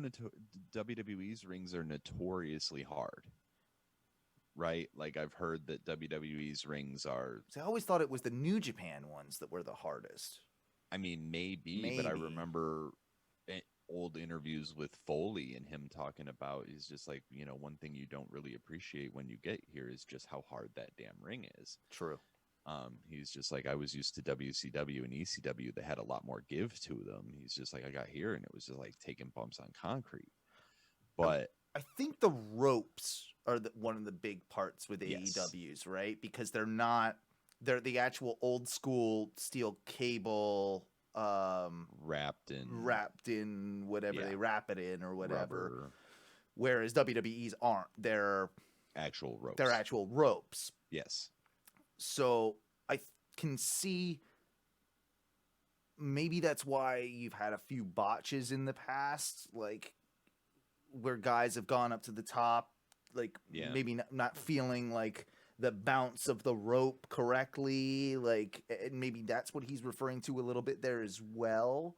WWE's rings are notoriously hard, right? Like I've heard that WWE's rings are. So I always thought it was the New Japan ones that were the hardest. I mean, maybe. But I Maybe. remember old interviews with Foley and him talking about is just like, one thing you don't really appreciate when you get here is just how hard that damn ring is. True. He's just like, I was used to WCW and ECW that had a lot more give to them. He's just like, I got here and it was just like taking bumps on concrete. But I think the ropes are one of the big parts with Yes. AEWs, right? Because they're the actual old school steel cable, wrapped in whatever Yeah. they wrap it in or whatever. rubber, Whereas WWE's aren't. They're actual ropes. actual ropes. Yes. So I can see maybe that's why you've had a few botches in the past, like where guys have gone up to the top, like Yeah. maybe not feeling like the bounce of the rope correctly, like, and maybe that's what he's referring to a little bit there as well.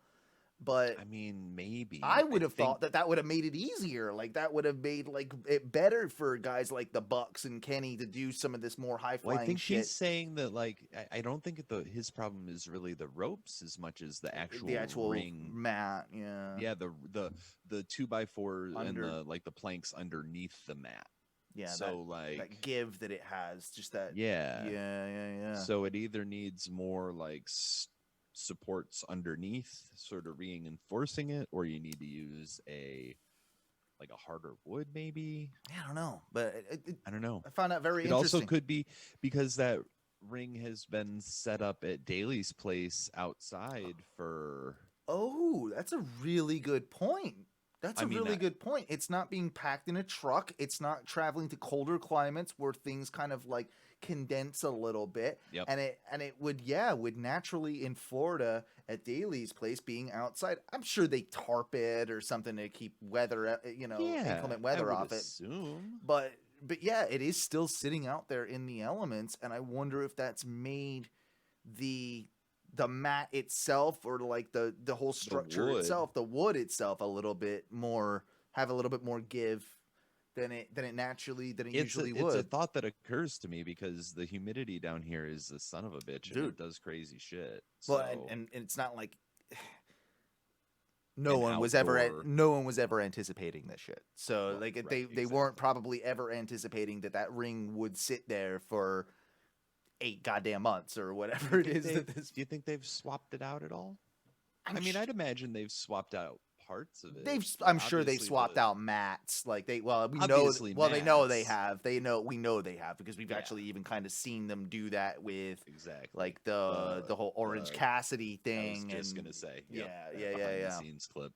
But I mean, maybe. I would have think- thought that would have made it easier. Like that would have made like it better for guys like the Bucks and Kenny to do some of this more high flying Well, I think shit. she's saying that, like, I don't think his problem is really the ropes as much as the actual ring. mat, yeah. Yeah, the 2x4 and Under- the planks underneath the mat. Yeah, So like, that give that it has, just that. yeah. Yeah. So it either needs more like supports underneath, sort of reinforcing it, or you need to use a harder wood, maybe. I don't know, but I don't know. I found that very It interesting. also could be because that ring has been set up at Daly's place outside for. Oh, that's a really good point. That's I a mean, really good point. It's not being packed in a truck. It's not traveling to colder climates where things kind of like condense a little bit. Yep. And it would naturally in Florida at Daly's place being outside. I'm sure they tarp it or something to keep weather, inclement weather I would off it. assume. But yeah, it is still sitting out there in the elements, and I wonder if that's made the mat itself or like the whole structure wood. itself, the wood itself, have a little bit more give than it usually It's would. a thought that occurs to me because the humidity down here is the son of a bitch, and Dude. it does crazy shit. Well, So, and it's not like no An one was ever anticipating this shit. So Well, like right, they exactly. weren't probably ever anticipating that ring would sit there for 8 goddamn months or whatever it is. do That you think they've swapped it out at all? I mean, I'd imagine they've swapped out parts of it. I'm sure they've Obviously, swapped the- out mats. Like we know. Obviously Well, they know they mats. have. We know they have because we've Yeah. actually even kind of seen them do that with Exactly. like the whole Orange Cassidy I thing. was just and, gonna say. Yeah, Yep, that yeah, behind yeah. the scenes clip.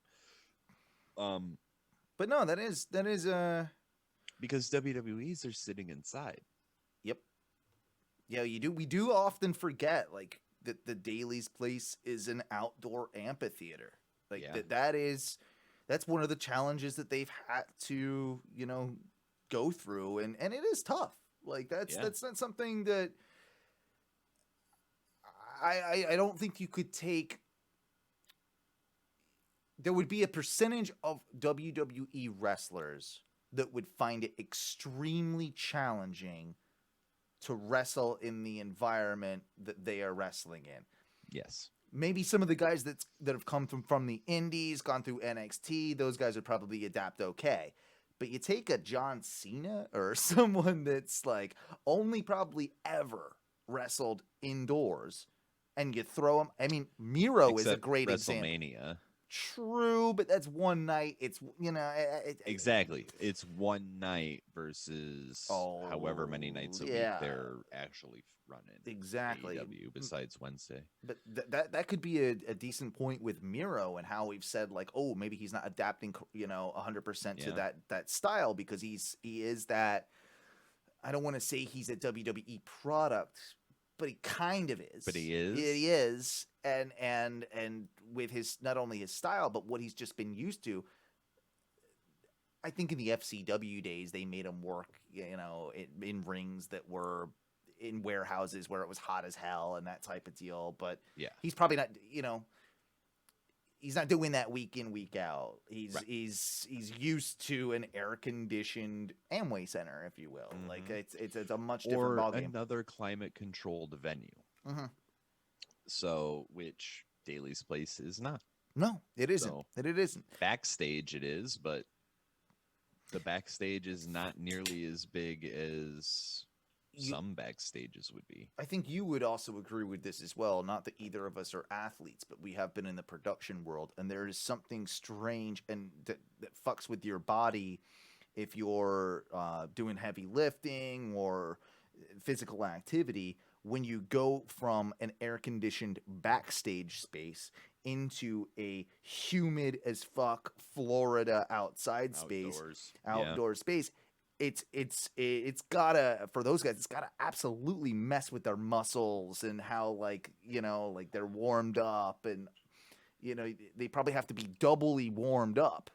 But no, that is Because WWE's are sitting inside. Yep. Yeah, we do often forget like that the Daly's place is an outdoor amphitheater. Like Yeah. that's one of the challenges that they've had to, go through and it is tough. Like that's not something that I don't think you could take. There would be a percentage of WWE wrestlers that would find it extremely challenging to wrestle in the environment that they are wrestling in. Yes. Maybe some of the guys that have come from the indies, gone through NXT, those guys would probably adapt okay. But you take a John Cena or someone that's like only probably ever wrestled indoors and you throw them. I mean, Miro is a Except great example. WrestleMania. True, but that's one night. It's Exactly. It's one night versus however many nights a week yeah. they're actually running. Exactly. AEW besides Wednesday. But that could be a decent point with Miro and how we've said like, oh, maybe he's not adapting, 100% to Yeah. that style because he is that I don't want to say he's a WWE product, but he kind of is. But he is? He is. And with his, not only his style, but what he's just been used to. I think in the FCW days, they made him work, in rings that were in warehouses where it was hot as hell and that type of deal. But Yeah. he's probably not, he's not doing that week in, week out. He's used to an air conditioned Amway Center, if you will. Like it's a much different ballgame. Another climate controlled venue. So, which Daly's Place is not. No, it isn't. So, it isn't. Backstage it is, but the backstage is not nearly as big as some backstages would be. I think you would also agree with this as well. Not that either of us are athletes, but we have been in the production world, and there is something strange and that fucks with your body if you're doing heavy lifting or physical activity when you go from an air-conditioned backstage space into a humid as fuck Florida outside space, outdoor space. It's gotta, for those guys, it's gotta absolutely mess with their muscles and how, like they're warmed up, and they probably have to be doubly warmed up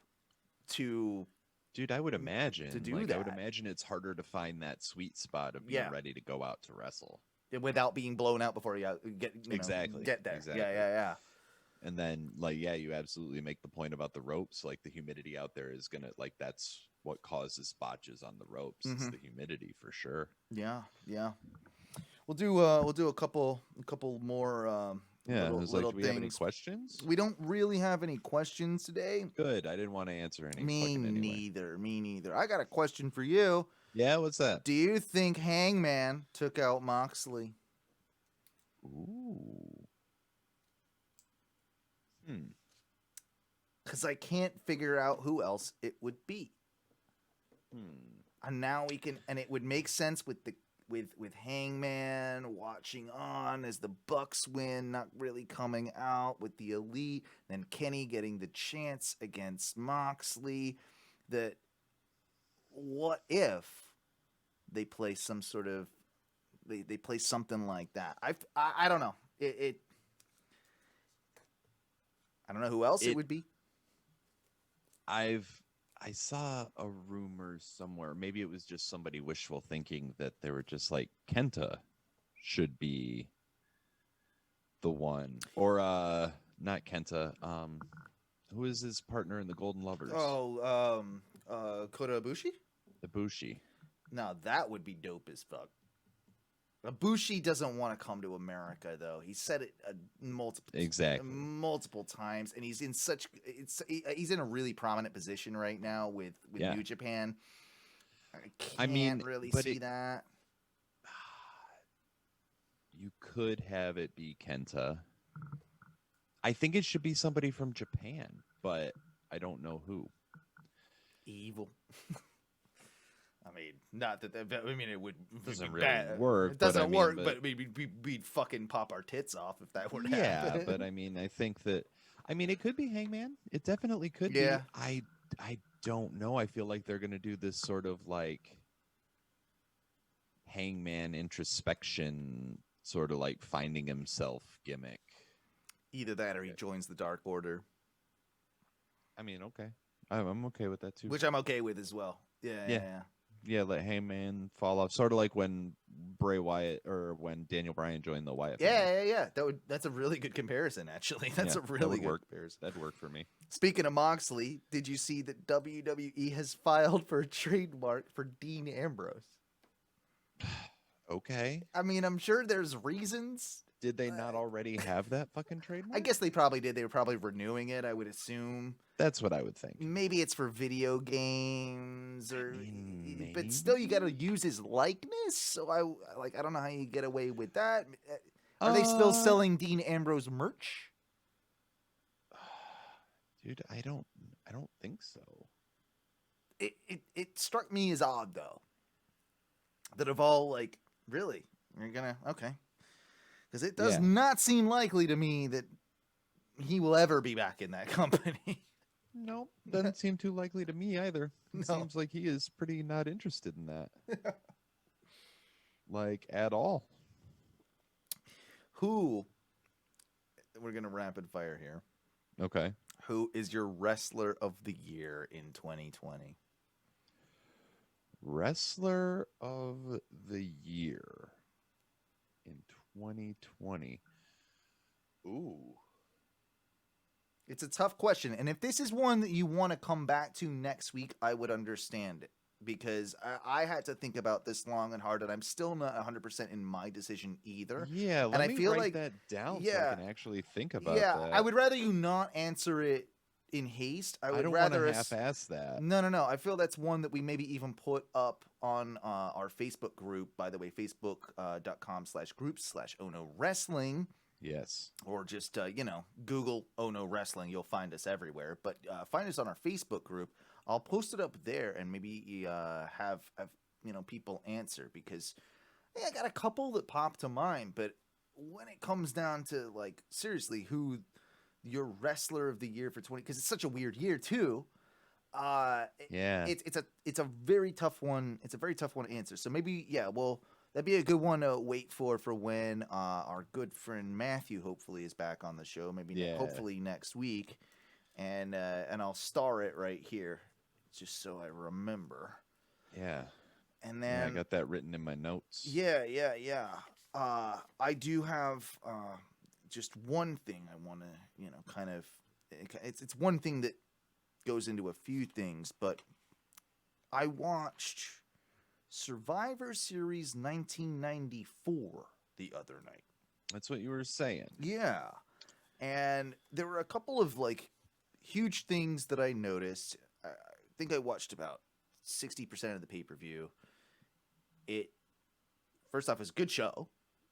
to. Dude, I would imagine to do that. I would imagine it's harder to find that sweet spot of being ready to go out to wrestle without being blown out before you get get there. Exactly. Yeah. And then, you absolutely make the point about the ropes. Like, the humidity out there is gonna, that's what causes botches on the ropes. It's the humidity for sure. Yeah. We'll do a couple more. Little do we things. have any questions? We don't really have any questions today. Good. I didn't want to answer any. Me neither. I got a question for you. Yeah, what's that? Do you think Hangman took out Moxley? Ooh. Because I can't figure out who else it would be. And now we can, and it would make sense with Hangman watching on as the Bucks win, not really coming out with the Elite, then Kenny getting the chance against Moxley. That what if they play some sort of they play something like that? I don't know. I don't know who else it would be. I saw a rumor somewhere. Maybe it was just somebody wishful thinking that they were just like, Kenta should be the one, or not Kenta. Who is his partner in the Golden Lovers? Oh, Kota Ibushi? Ibushi. Now that would be dope as fuck. Ibushi doesn't want to come to America, though. He said it multiple times, and he's in he's in a really prominent position right now with New Japan. I can't really see that. You could have it be Kenta. I think it should be somebody from Japan, but I don't know who. Evil. I mean, not that. I mean, it would doesn't really work. It doesn't work, but we'd fucking pop our tits off if that were to happen. Yeah, but I mean, I think that. I mean, it could be Hangman. It definitely could be. I don't know. I feel like they're gonna do this sort of like Hangman introspection, sort of like finding himself gimmick. Either that, or he joins the Dark Order. I mean, okay, I'm okay with that too. Which I'm okay with as well. Yeah. Yeah, let Hangman fall off. Sort of like when Bray Wyatt or when Daniel Bryan joined the Wyatt family. Yeah. That's a really good comparison, actually. That's a really good comparison. That'd work for me. Speaking of Moxley, did you see that WWE has filed for a trademark for Dean Ambrose? Okay. I mean, I'm sure there's reasons. Did they not already have that fucking trademark? I guess they probably did. They were probably renewing it, I would assume. That's what I would think. Maybe it's for video games, but still, you got to use his likeness. So I don't know how you get away with that. Are they still selling Dean Ambrose merch? Dude, I don't think so. It struck me as odd though, that of all, like, really, you're gonna okay, because it does not seem likely to me that he will ever be back in that company. Nope, doesn't seem too likely to me either. It seems like he is pretty not interested in that. like at all. Who? We're gonna rapid fire here. Okay. Who is your wrestler of the year in 2020? Wrestler of the year in 2020. Ooh. It's a tough question, and if this is one that you want to come back to next week, I would understand it, because I had to think about this long and hard, and I'm still not 100% in my decision either. Yeah, let and I me feel write like that down so yeah, I can actually think about yeah, that. I would rather you not answer it in haste. I would don't rather want to half-ass that. No. I feel that's one that we maybe even put up on our Facebook group. By the way, facebook.com/groups/OhNoWrestling. Yes. Or just, Google Oh No Wrestling. You'll find us everywhere. But find us on our Facebook group. I'll post it up there and maybe have people answer, because I got a couple that pop to mind. But when it comes down to, like, seriously, who your wrestler of the year for 20, because it's such a weird year too. Yeah. It's a very tough one. It's a very tough one to answer. So maybe, that'd be a good one to wait for when our good friend Matthew hopefully is back on the show. Maybe hopefully next week, and I'll star it right here, just so I remember. Yeah. And then I got that written in my notes. Yeah. I do have just one thing I want to kind of. It's one thing that goes into a few things, but I watched Survivor Series 1994 the other night. That's what you were saying. Yeah. And there were a couple of, like, huge things that I noticed. I think I watched about 60% of the pay-per-view. First off, it's a good show.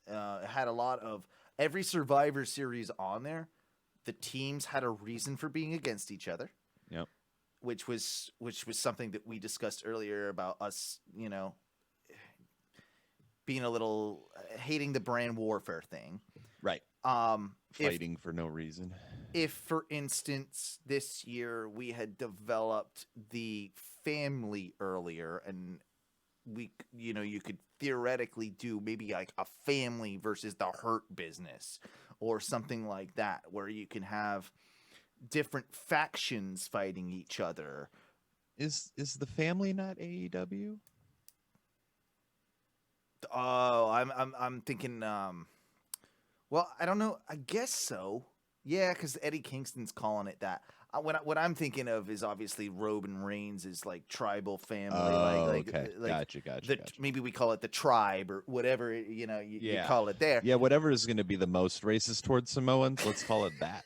It had a lot of every Survivor Series on there. The teams had a reason for being against each other. Yep. Which was something that we discussed earlier about us, being a little hating the brand warfare thing. Right. Fighting for no reason. If, for instance, this year we had developed the family earlier, and you could theoretically do maybe like a family versus the Hurt Business or something like that, where you can have different factions fighting each other. Is the family not AEW? Oh, I'm thinking. Well, I don't know. I guess so. Yeah, because Eddie Kingston's calling it that. What I'm thinking of is obviously Roman Reigns is like tribal family. Okay. Gotcha. Maybe we call it the tribe or whatever you call it there. Yeah, whatever is going to be the most racist towards Samoans, let's call it that.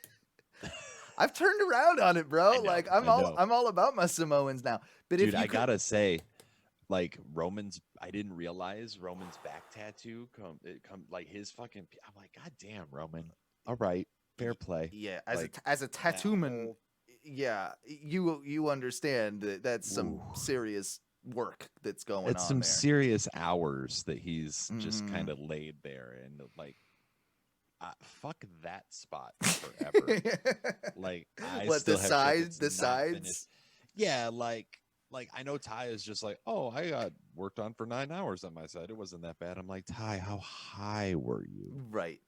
I've turned around on it, bro. I'm all about my Samoans now. But dude, I gotta say, like Roman's, I didn't realize Roman's back tattoo like his fucking. I'm like, God damn, Roman. All right, fair play. Yeah, as a tattoo man, yeah, you understand that that's some serious work that's going on. It's some there. serious hours that he's just kind of laid there, and like. Fuck that spot forever. Like, the sides? Yeah, like I know Ty is just like, oh, I got worked on for 9 hours on my side. It wasn't that bad. I'm like, Ty, how high were you? Right.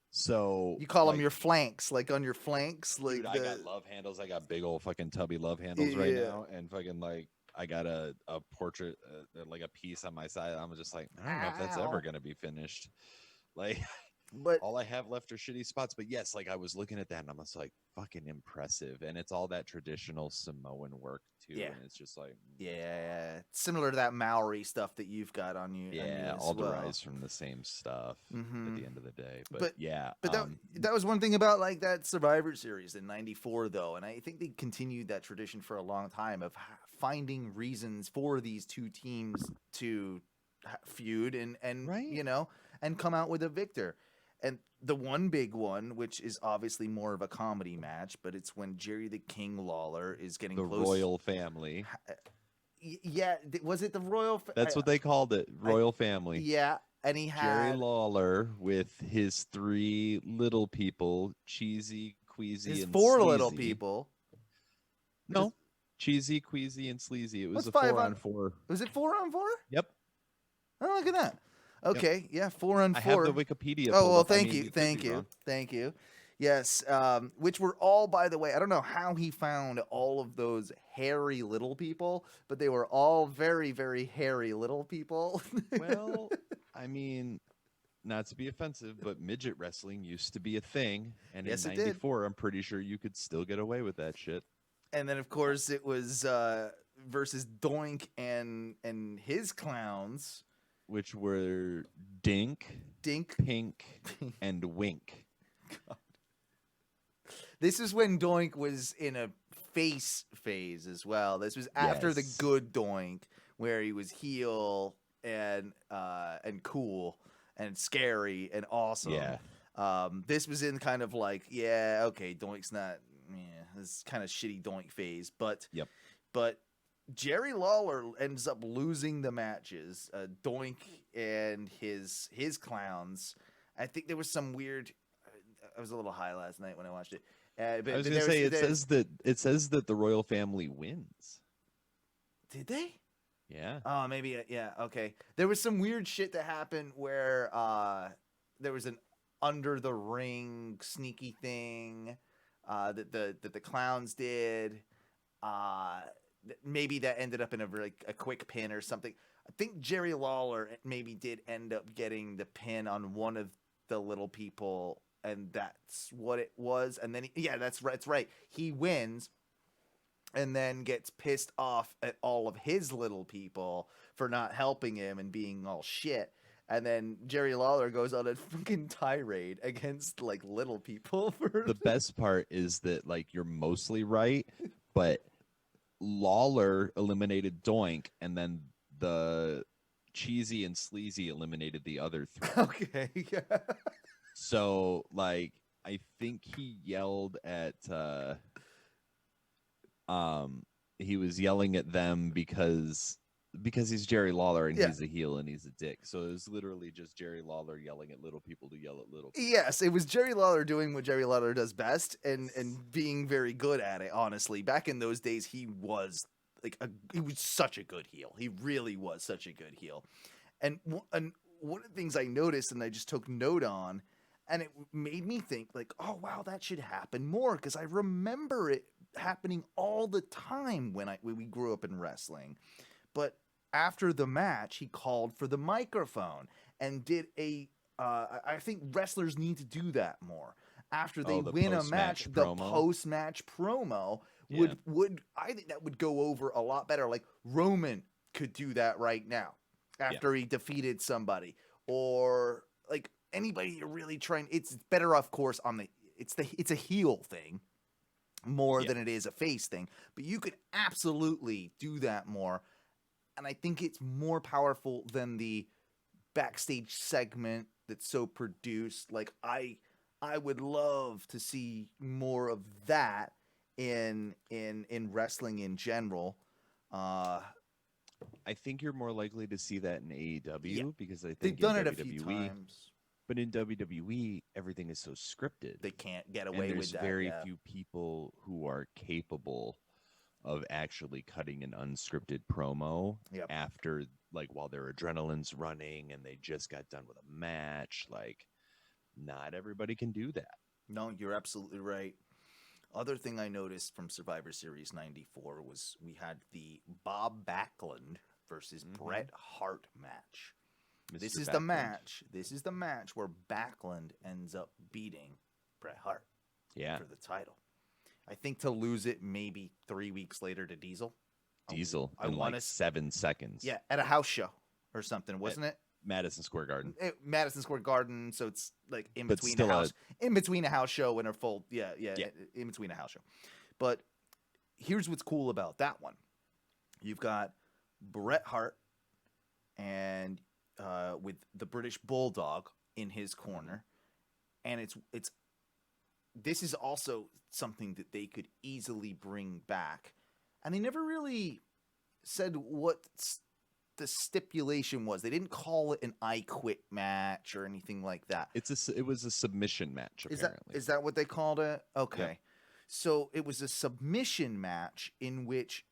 So you call them your flanks, like on your flanks, like dude, I got love handles. I got big old fucking tubby love handles right now, and fucking like I got a portrait, like a piece on my side. I'm just like, I don't know if that's ever gonna be finished. Like. But all I have left are shitty spots. But yes, like I was looking at that and I'm just like fucking impressive. And it's all that traditional Samoan work too. Yeah. And it's just like similar to that Maori stuff that you've got on you. Yeah, all derives from the same stuff at the end of the day. But that was one thing about like that Survivor Series in '94 though, and I think they continued that tradition for a long time of finding reasons for these two teams to feud and right. And come out with a victor. And the one big one, which is obviously more of a comedy match, but it's when Jerry the King Lawler is getting the close. Royal Family. Yeah, was it the Royal? That's what they called it, Royal Family. Yeah, and he had Jerry Lawler with his 3 little people, Cheesy, Queasy, and 4 Sleazy. Little people. No, Cheesy, Queasy, and Sleazy. It was a 5 4-on-4. Was it 4-on-4? Yep. Oh, look at that. Okay, yeah, 4 on 4. I have the Wikipedia. Oh pulled well, up. I thank mean, you, could thank be you, wrong. thank you. Yes, which were all, by the way, I don't know how he found all of those hairy little people, but they were all very, very hairy little people. Well, I mean, not to be offensive, but midget wrestling used to be a thing, and Yes, in it did. '94, I'm pretty sure you could still get away with that shit. And then, of course, it was versus Doink and his clowns, Which were Dink, Dink. Pink, and Wink. This is when Doink was in a face phase as well. This was after the Yes. good Doink, where he was heel and cool and scary and awesome. Yeah. This was in kind of like, yeah, okay, Doink's not, this kind of shitty Doink phase, but Yep. but Jerry Lawler ends up losing the matches. Doink and his clowns. I think there was some weird. I was a little high last night when I watched it. But I was gonna say it says that the royal family wins. Did they? Yeah. Oh, maybe. Yeah. Okay. There was some weird shit that happened where there was an under the ring sneaky thing that the clowns did. Maybe that ended up in a quick pin or something. I think Jerry Lawler maybe did end up getting the pin on one of the little people, and that's what it was. And then that's right. That's right. He wins. And then gets pissed off at all of his little people for not helping him and being all shit. And then Jerry Lawler goes on a fucking tirade against like little people. The best part is that like you're mostly right, but Lawler eliminated Doink, and then the cheesy and sleazy eliminated the other three. Okay, yeah. So like I think he yelled at he was yelling at them because he's Jerry Lawler and Yeah. he's a heel and he's a dick. So it was literally just Jerry Lawler yelling at little people to yell at little people. Yes, it was Jerry Lawler doing what Jerry Lawler does best and being very good at it, honestly. Back in those days, he was he was such a good heel. He really was such a good heel. And one of the things I noticed and I just took note on, and it made me think like, oh, wow, that should happen more, because I remember it happening all the time when we grew up in wrestling. But after the match, he called for the microphone and did I think wrestlers need to do that more. After they the win a post-match match, the promo? post-match promo would I think that would go over a lot better. Like Roman could do that right now after he defeated somebody, or like anybody you're really trying. It's better, of course, it's a heel thing more than it is a face thing, but you could absolutely do that more. And I think it's more powerful than the backstage segment that's so produced. Like I would love to see more of that in wrestling in general. I think you're more likely to see that in AEW because I think They've done in it a WWE, few times. But in WWE, everything is so scripted. They can't get and away there's with that. very yeah. few people who are capable of actually cutting an unscripted promo Yep. after, like, while their adrenaline's running and they just got done with a match. Like, not everybody can do that. No, you're absolutely right. Other thing I noticed from Survivor Series 94 was we had the Bob Backlund versus Bret Hart match. This Mr. is the Backlund. match. This is the match where Backlund ends up beating Bret Hart Yeah. for the title. I think to lose it maybe 3 weeks later to Diesel. Diesel I in wanna like 7 seconds. Yeah, at a house show or something, wasn't it? Madison Square Garden. Madison Square Garden, so it's like in But between still in between a house show and a full yeah, in between a house show. But here's what's cool about that one. You've got Bret Hart and with the British Bulldog in his corner, and it's this is also something that they could easily bring back, and they never really said what the stipulation was. They didn't call it an I Quit match or anything like that. It was a submission match, apparently. Is that what they called it? Okay. Yeah. So it was a submission match in which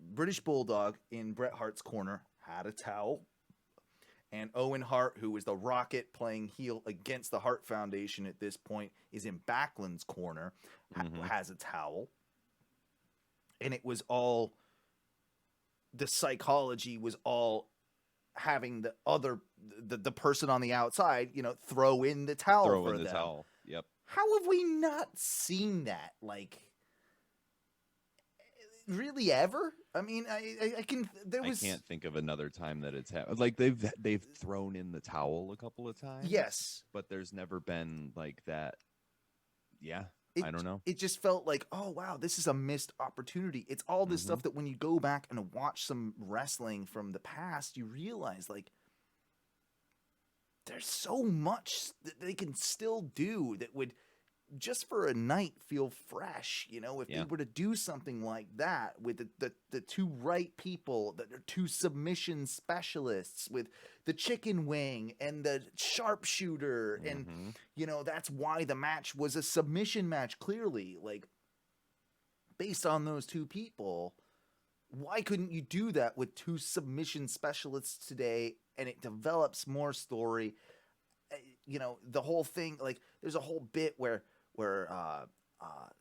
British Bulldog in Bret Hart's corner had a towel And Owen Hart, who is the Rocket playing heel against the Hart Foundation at this point, is in Backlund's corner, has a towel. And it was all, the psychology was all having the person on the outside, throw in the towel for them. Towel. Yep. How have we not seen that? Like, really ever? I mean, I can't think of another time that it's happened. Like they've thrown in the towel a couple of times. Yes, but there's never been like that. Yeah, I don't know. It just felt like, oh wow, this is a missed opportunity. It's all this stuff that when you go back and watch some wrestling from the past, you realize like there's so much that they can still do that would just for a night feel fresh, if they were to do something like that with the two right people that are two submission specialists with the chicken wing and the sharpshooter. And, that's why the match was a submission match, clearly, like based on those two people. Why couldn't you do that with two submission specialists today? And it develops more story. The whole thing, like there's a whole bit where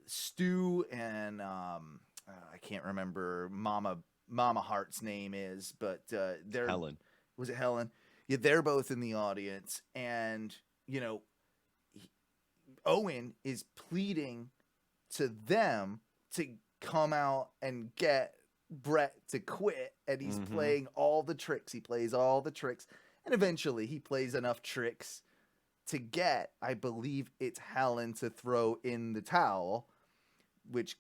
Stu and I can't remember Mama Hart's name is, but they're Helen. Was it Helen? Yeah, they're both in the audience, and Owen is pleading to them to come out and get Brett to quit, and he's playing all the tricks. He plays all the tricks, and eventually he plays enough tricks to get, I believe it's Helen to throw in the towel, which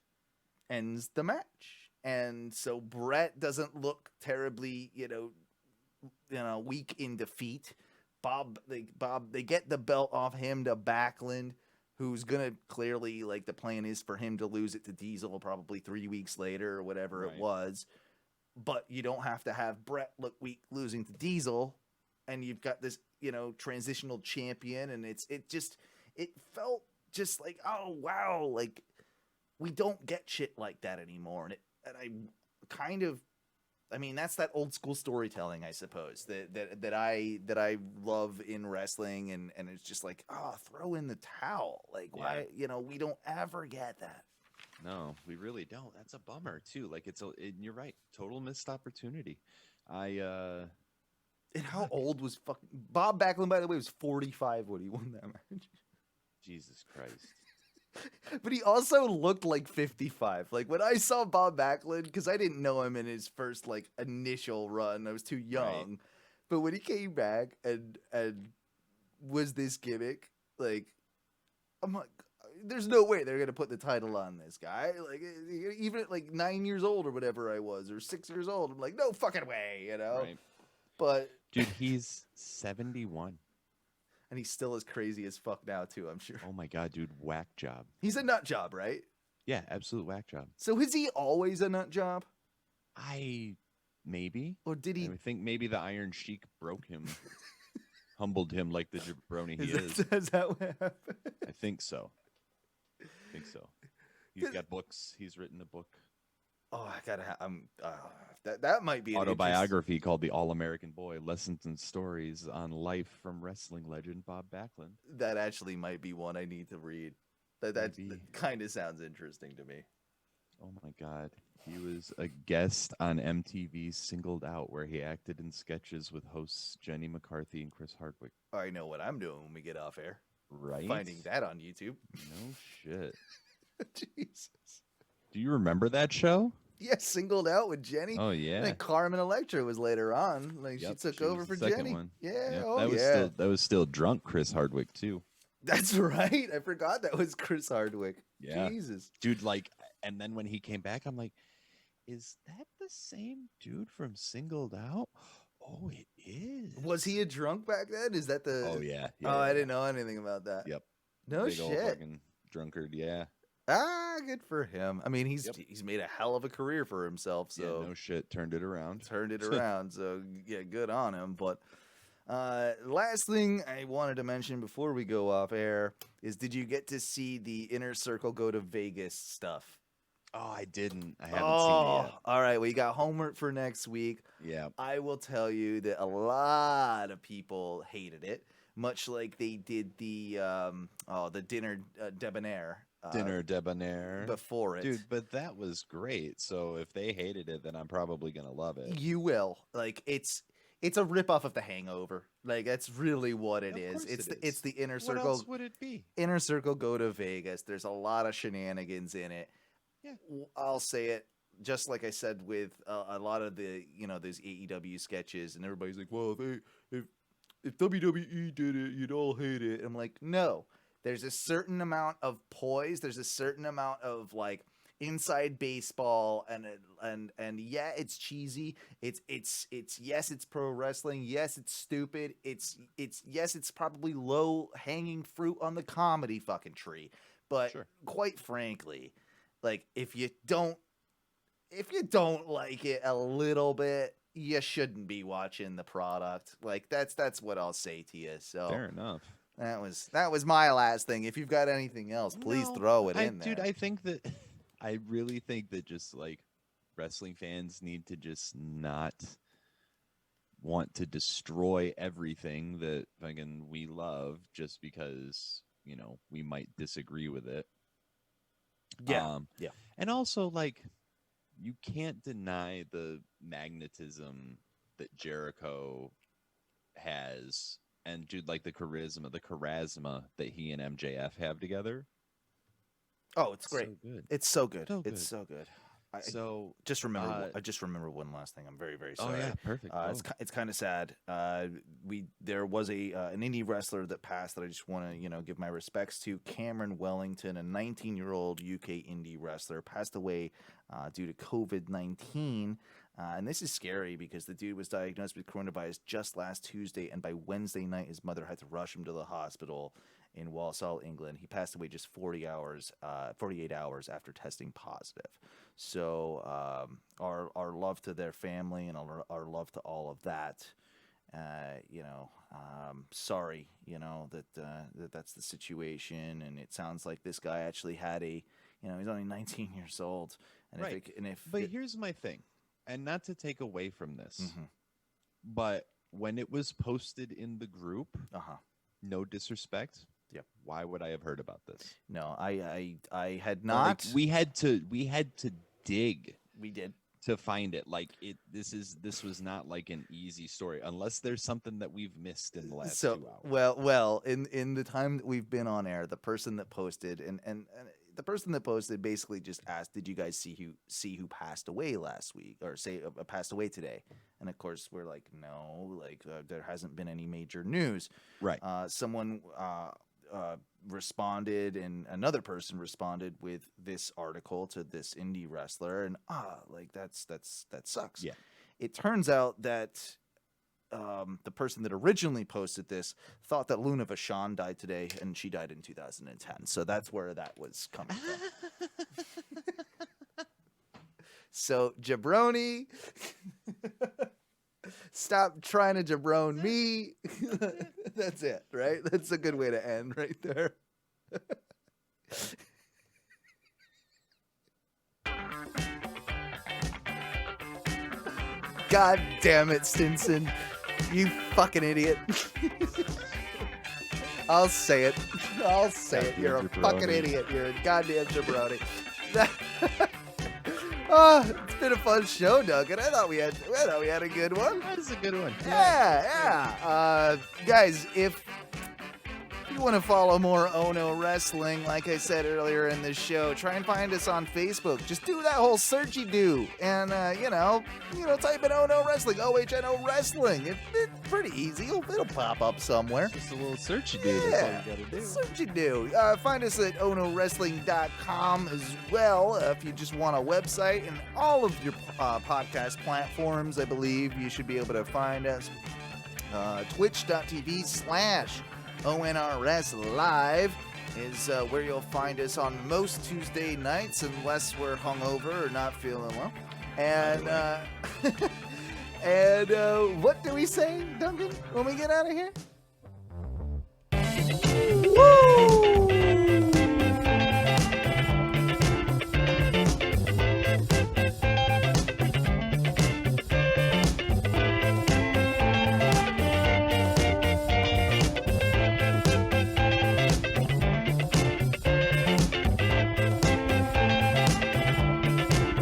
ends the match. And so Brett doesn't look terribly, weak in defeat. They get the belt off him to Backlund, who's gonna clearly, like, the plan is for him to lose it to Diesel probably 3 weeks later or whatever it was. But you don't have to have Brett look weak losing to Diesel, and you've got this transitional champion, and it felt just like, oh wow, like we don't get shit like that anymore. And that's that old school storytelling, I suppose, that I love in wrestling, and it's just like, throw in the towel, like why we don't ever get that. No, we really don't. That's a bummer too. Like you're right, total missed opportunity. And how old was fucking Bob Backlund, by the way, was 45 when he won that match. Jesus Christ. But he also looked like 55. Like when I saw Bob Backlund, because I didn't know him in his first like initial run, I was too young. Right. But when he came back and was this gimmick, like I'm like, there's no way they're gonna put the title on this guy. Like even at like 9 years old or whatever I was, or 6 years old, I'm like, no fucking way, Right. But dude, he's 71. And he's still as crazy as fuck now, too, I'm sure. Oh, my God, dude. Whack job. He's a nut job, right? Yeah, absolute whack job. So is he always a nut job? Maybe. Or did he? I think maybe the Iron Sheik broke him, humbled him like the jabroni he is. Is that what happened? I think so. He's got books. He's written a book. Oh, I gotta have. That might be an autobiography called "The All-American Boy: Lessons and Stories on Life from Wrestling Legend Bob Backlund." That actually might be one I need to read. That kind of sounds interesting to me. Oh my God, he was a guest on MTV's Singled Out, where he acted in sketches with hosts Jenny McCarthy and Chris Hardwick. I know what I'm doing when we get off air. Right, finding that on YouTube. No shit. Jesus. Do you remember that show? Yeah, Singled Out with Jenny. Oh yeah. And then Carmen Electra was later on. Like she took over for Jenny. One. Yeah. Yep. Oh that was still drunk Chris Hardwick too. That's right. I forgot that was Chris Hardwick. Yeah. Jesus. Dude, like, and then when he came back, I'm like, is that the same dude from Singled Out? Oh, it is. Was he a drunk back then? Is that the? Oh yeah. I didn't know anything about that. Yep. No Big shit. Old fucking drunkard. Yeah. Good for him. I mean, he's made a hell of a career for himself. So yeah, no shit, turned it around. So yeah, good on him. But last thing I wanted to mention before we go off air is, did you get to see the Inner Circle go to Vegas stuff? Oh, I didn't. I haven't seen it yet. All right. We got homework for next week. Yeah. I will tell you that a lot of people hated it, much like they did the dinner debonair. Dinner debonair Before it. Dude, but that was great. So if they hated it, then I'm probably gonna love it. You will. Like it's a ripoff of The Hangover. Like that's really what it is. It's the Inner Circle. What else would it be? Inner Circle go to Vegas. There's a lot of shenanigans in it. Yeah. I'll say it just like I said with a lot of the those AEW sketches, and everybody's like, well, if WWE did it, you'd all hate it. I'm like, no. There's a certain amount of poise. There's a certain amount of like inside baseball, and yeah, it's cheesy. It's yes, it's pro wrestling. Yes, it's stupid. It's yes, it's probably low hanging fruit on the comedy fucking tree. But Sure. Quite frankly, like if you don't like it a little bit, you shouldn't be watching the product. Like that's what I'll say to you. So Fair enough. that was my last thing. If you've got anything else, please No, throw it in there. Dude, I really think that just like wrestling fans need to just not want to destroy everything that fucking we love just because, we might disagree with it. Yeah. And also, like, you can't deny the magnetism that Jericho has, and dude, like the charisma that he and MJF have together. Oh, it's great. So good. It's so good. So It's good. so good. I Just remember. I just remember one last thing. I'm very, very sorry. Oh yeah, perfect. It's kind of sad. There was an indie wrestler that passed that I just want to give my respects to. Cameron Wellington, a 19-year-old UK indie wrestler, passed away due to COVID-19. And this is scary because the dude was diagnosed with coronavirus just last Tuesday, and by Wednesday night, his mother had to rush him to the hospital in Walsall, England. He passed away just 48 hours after testing positive. So our love to their family and our love to all of that. Sorry, that's the situation, and it sounds like this guy actually had he's only 19 years old. And right. But here's my thing, and not to take away from this, Mhm. but when it was posted in the group, no disrespect. Yep. Why would I have heard about this? No, I had not. Like, we had to dig. We did. To find it. Like this was not like an easy story, unless there's something that we've missed in the last 2 hours. Well, in the time that we've been on air, the person that posted and the person that posted basically just asked, "Did you guys see who passed away last week, or passed away today?" And of course, we're like, "No, like there hasn't been any major news." Right. Someone responded, and another person responded with this article to this indie wrestler, and that sucks. Yeah. It turns out that the person that originally posted this thought that Luna Vachon died today, and she died in 2010. So that's where that was coming from. So jabroni, stop trying to jabron me. That's it, right? That's a good way to end right there. God damn it, Stinson. You fucking idiot. I'll say it. You're a fucking idiot. You're a goddamn jabroni. It's been a fun show, Duncan. I thought we had a good one. That is a good one. Yeah. Guys, if you want to follow more Ono Wrestling, like I said earlier in this show, try and find us on Facebook. Just do that whole searchy do, and type in Ono Wrestling, OHNO Wrestling. It's pretty easy. It'll pop up somewhere. Just a little searchy do. Yeah, That's all you gotta do. searchy do. Find us at onowrestling.com as well if you just want a website, and all of your podcast platforms. I believe you should be able to find us. Twitch.tv/ONRS Live is where you'll find us on most Tuesday nights, unless we're hungover or not feeling well. And what do we say, Duncan, when we get out of here? Woo!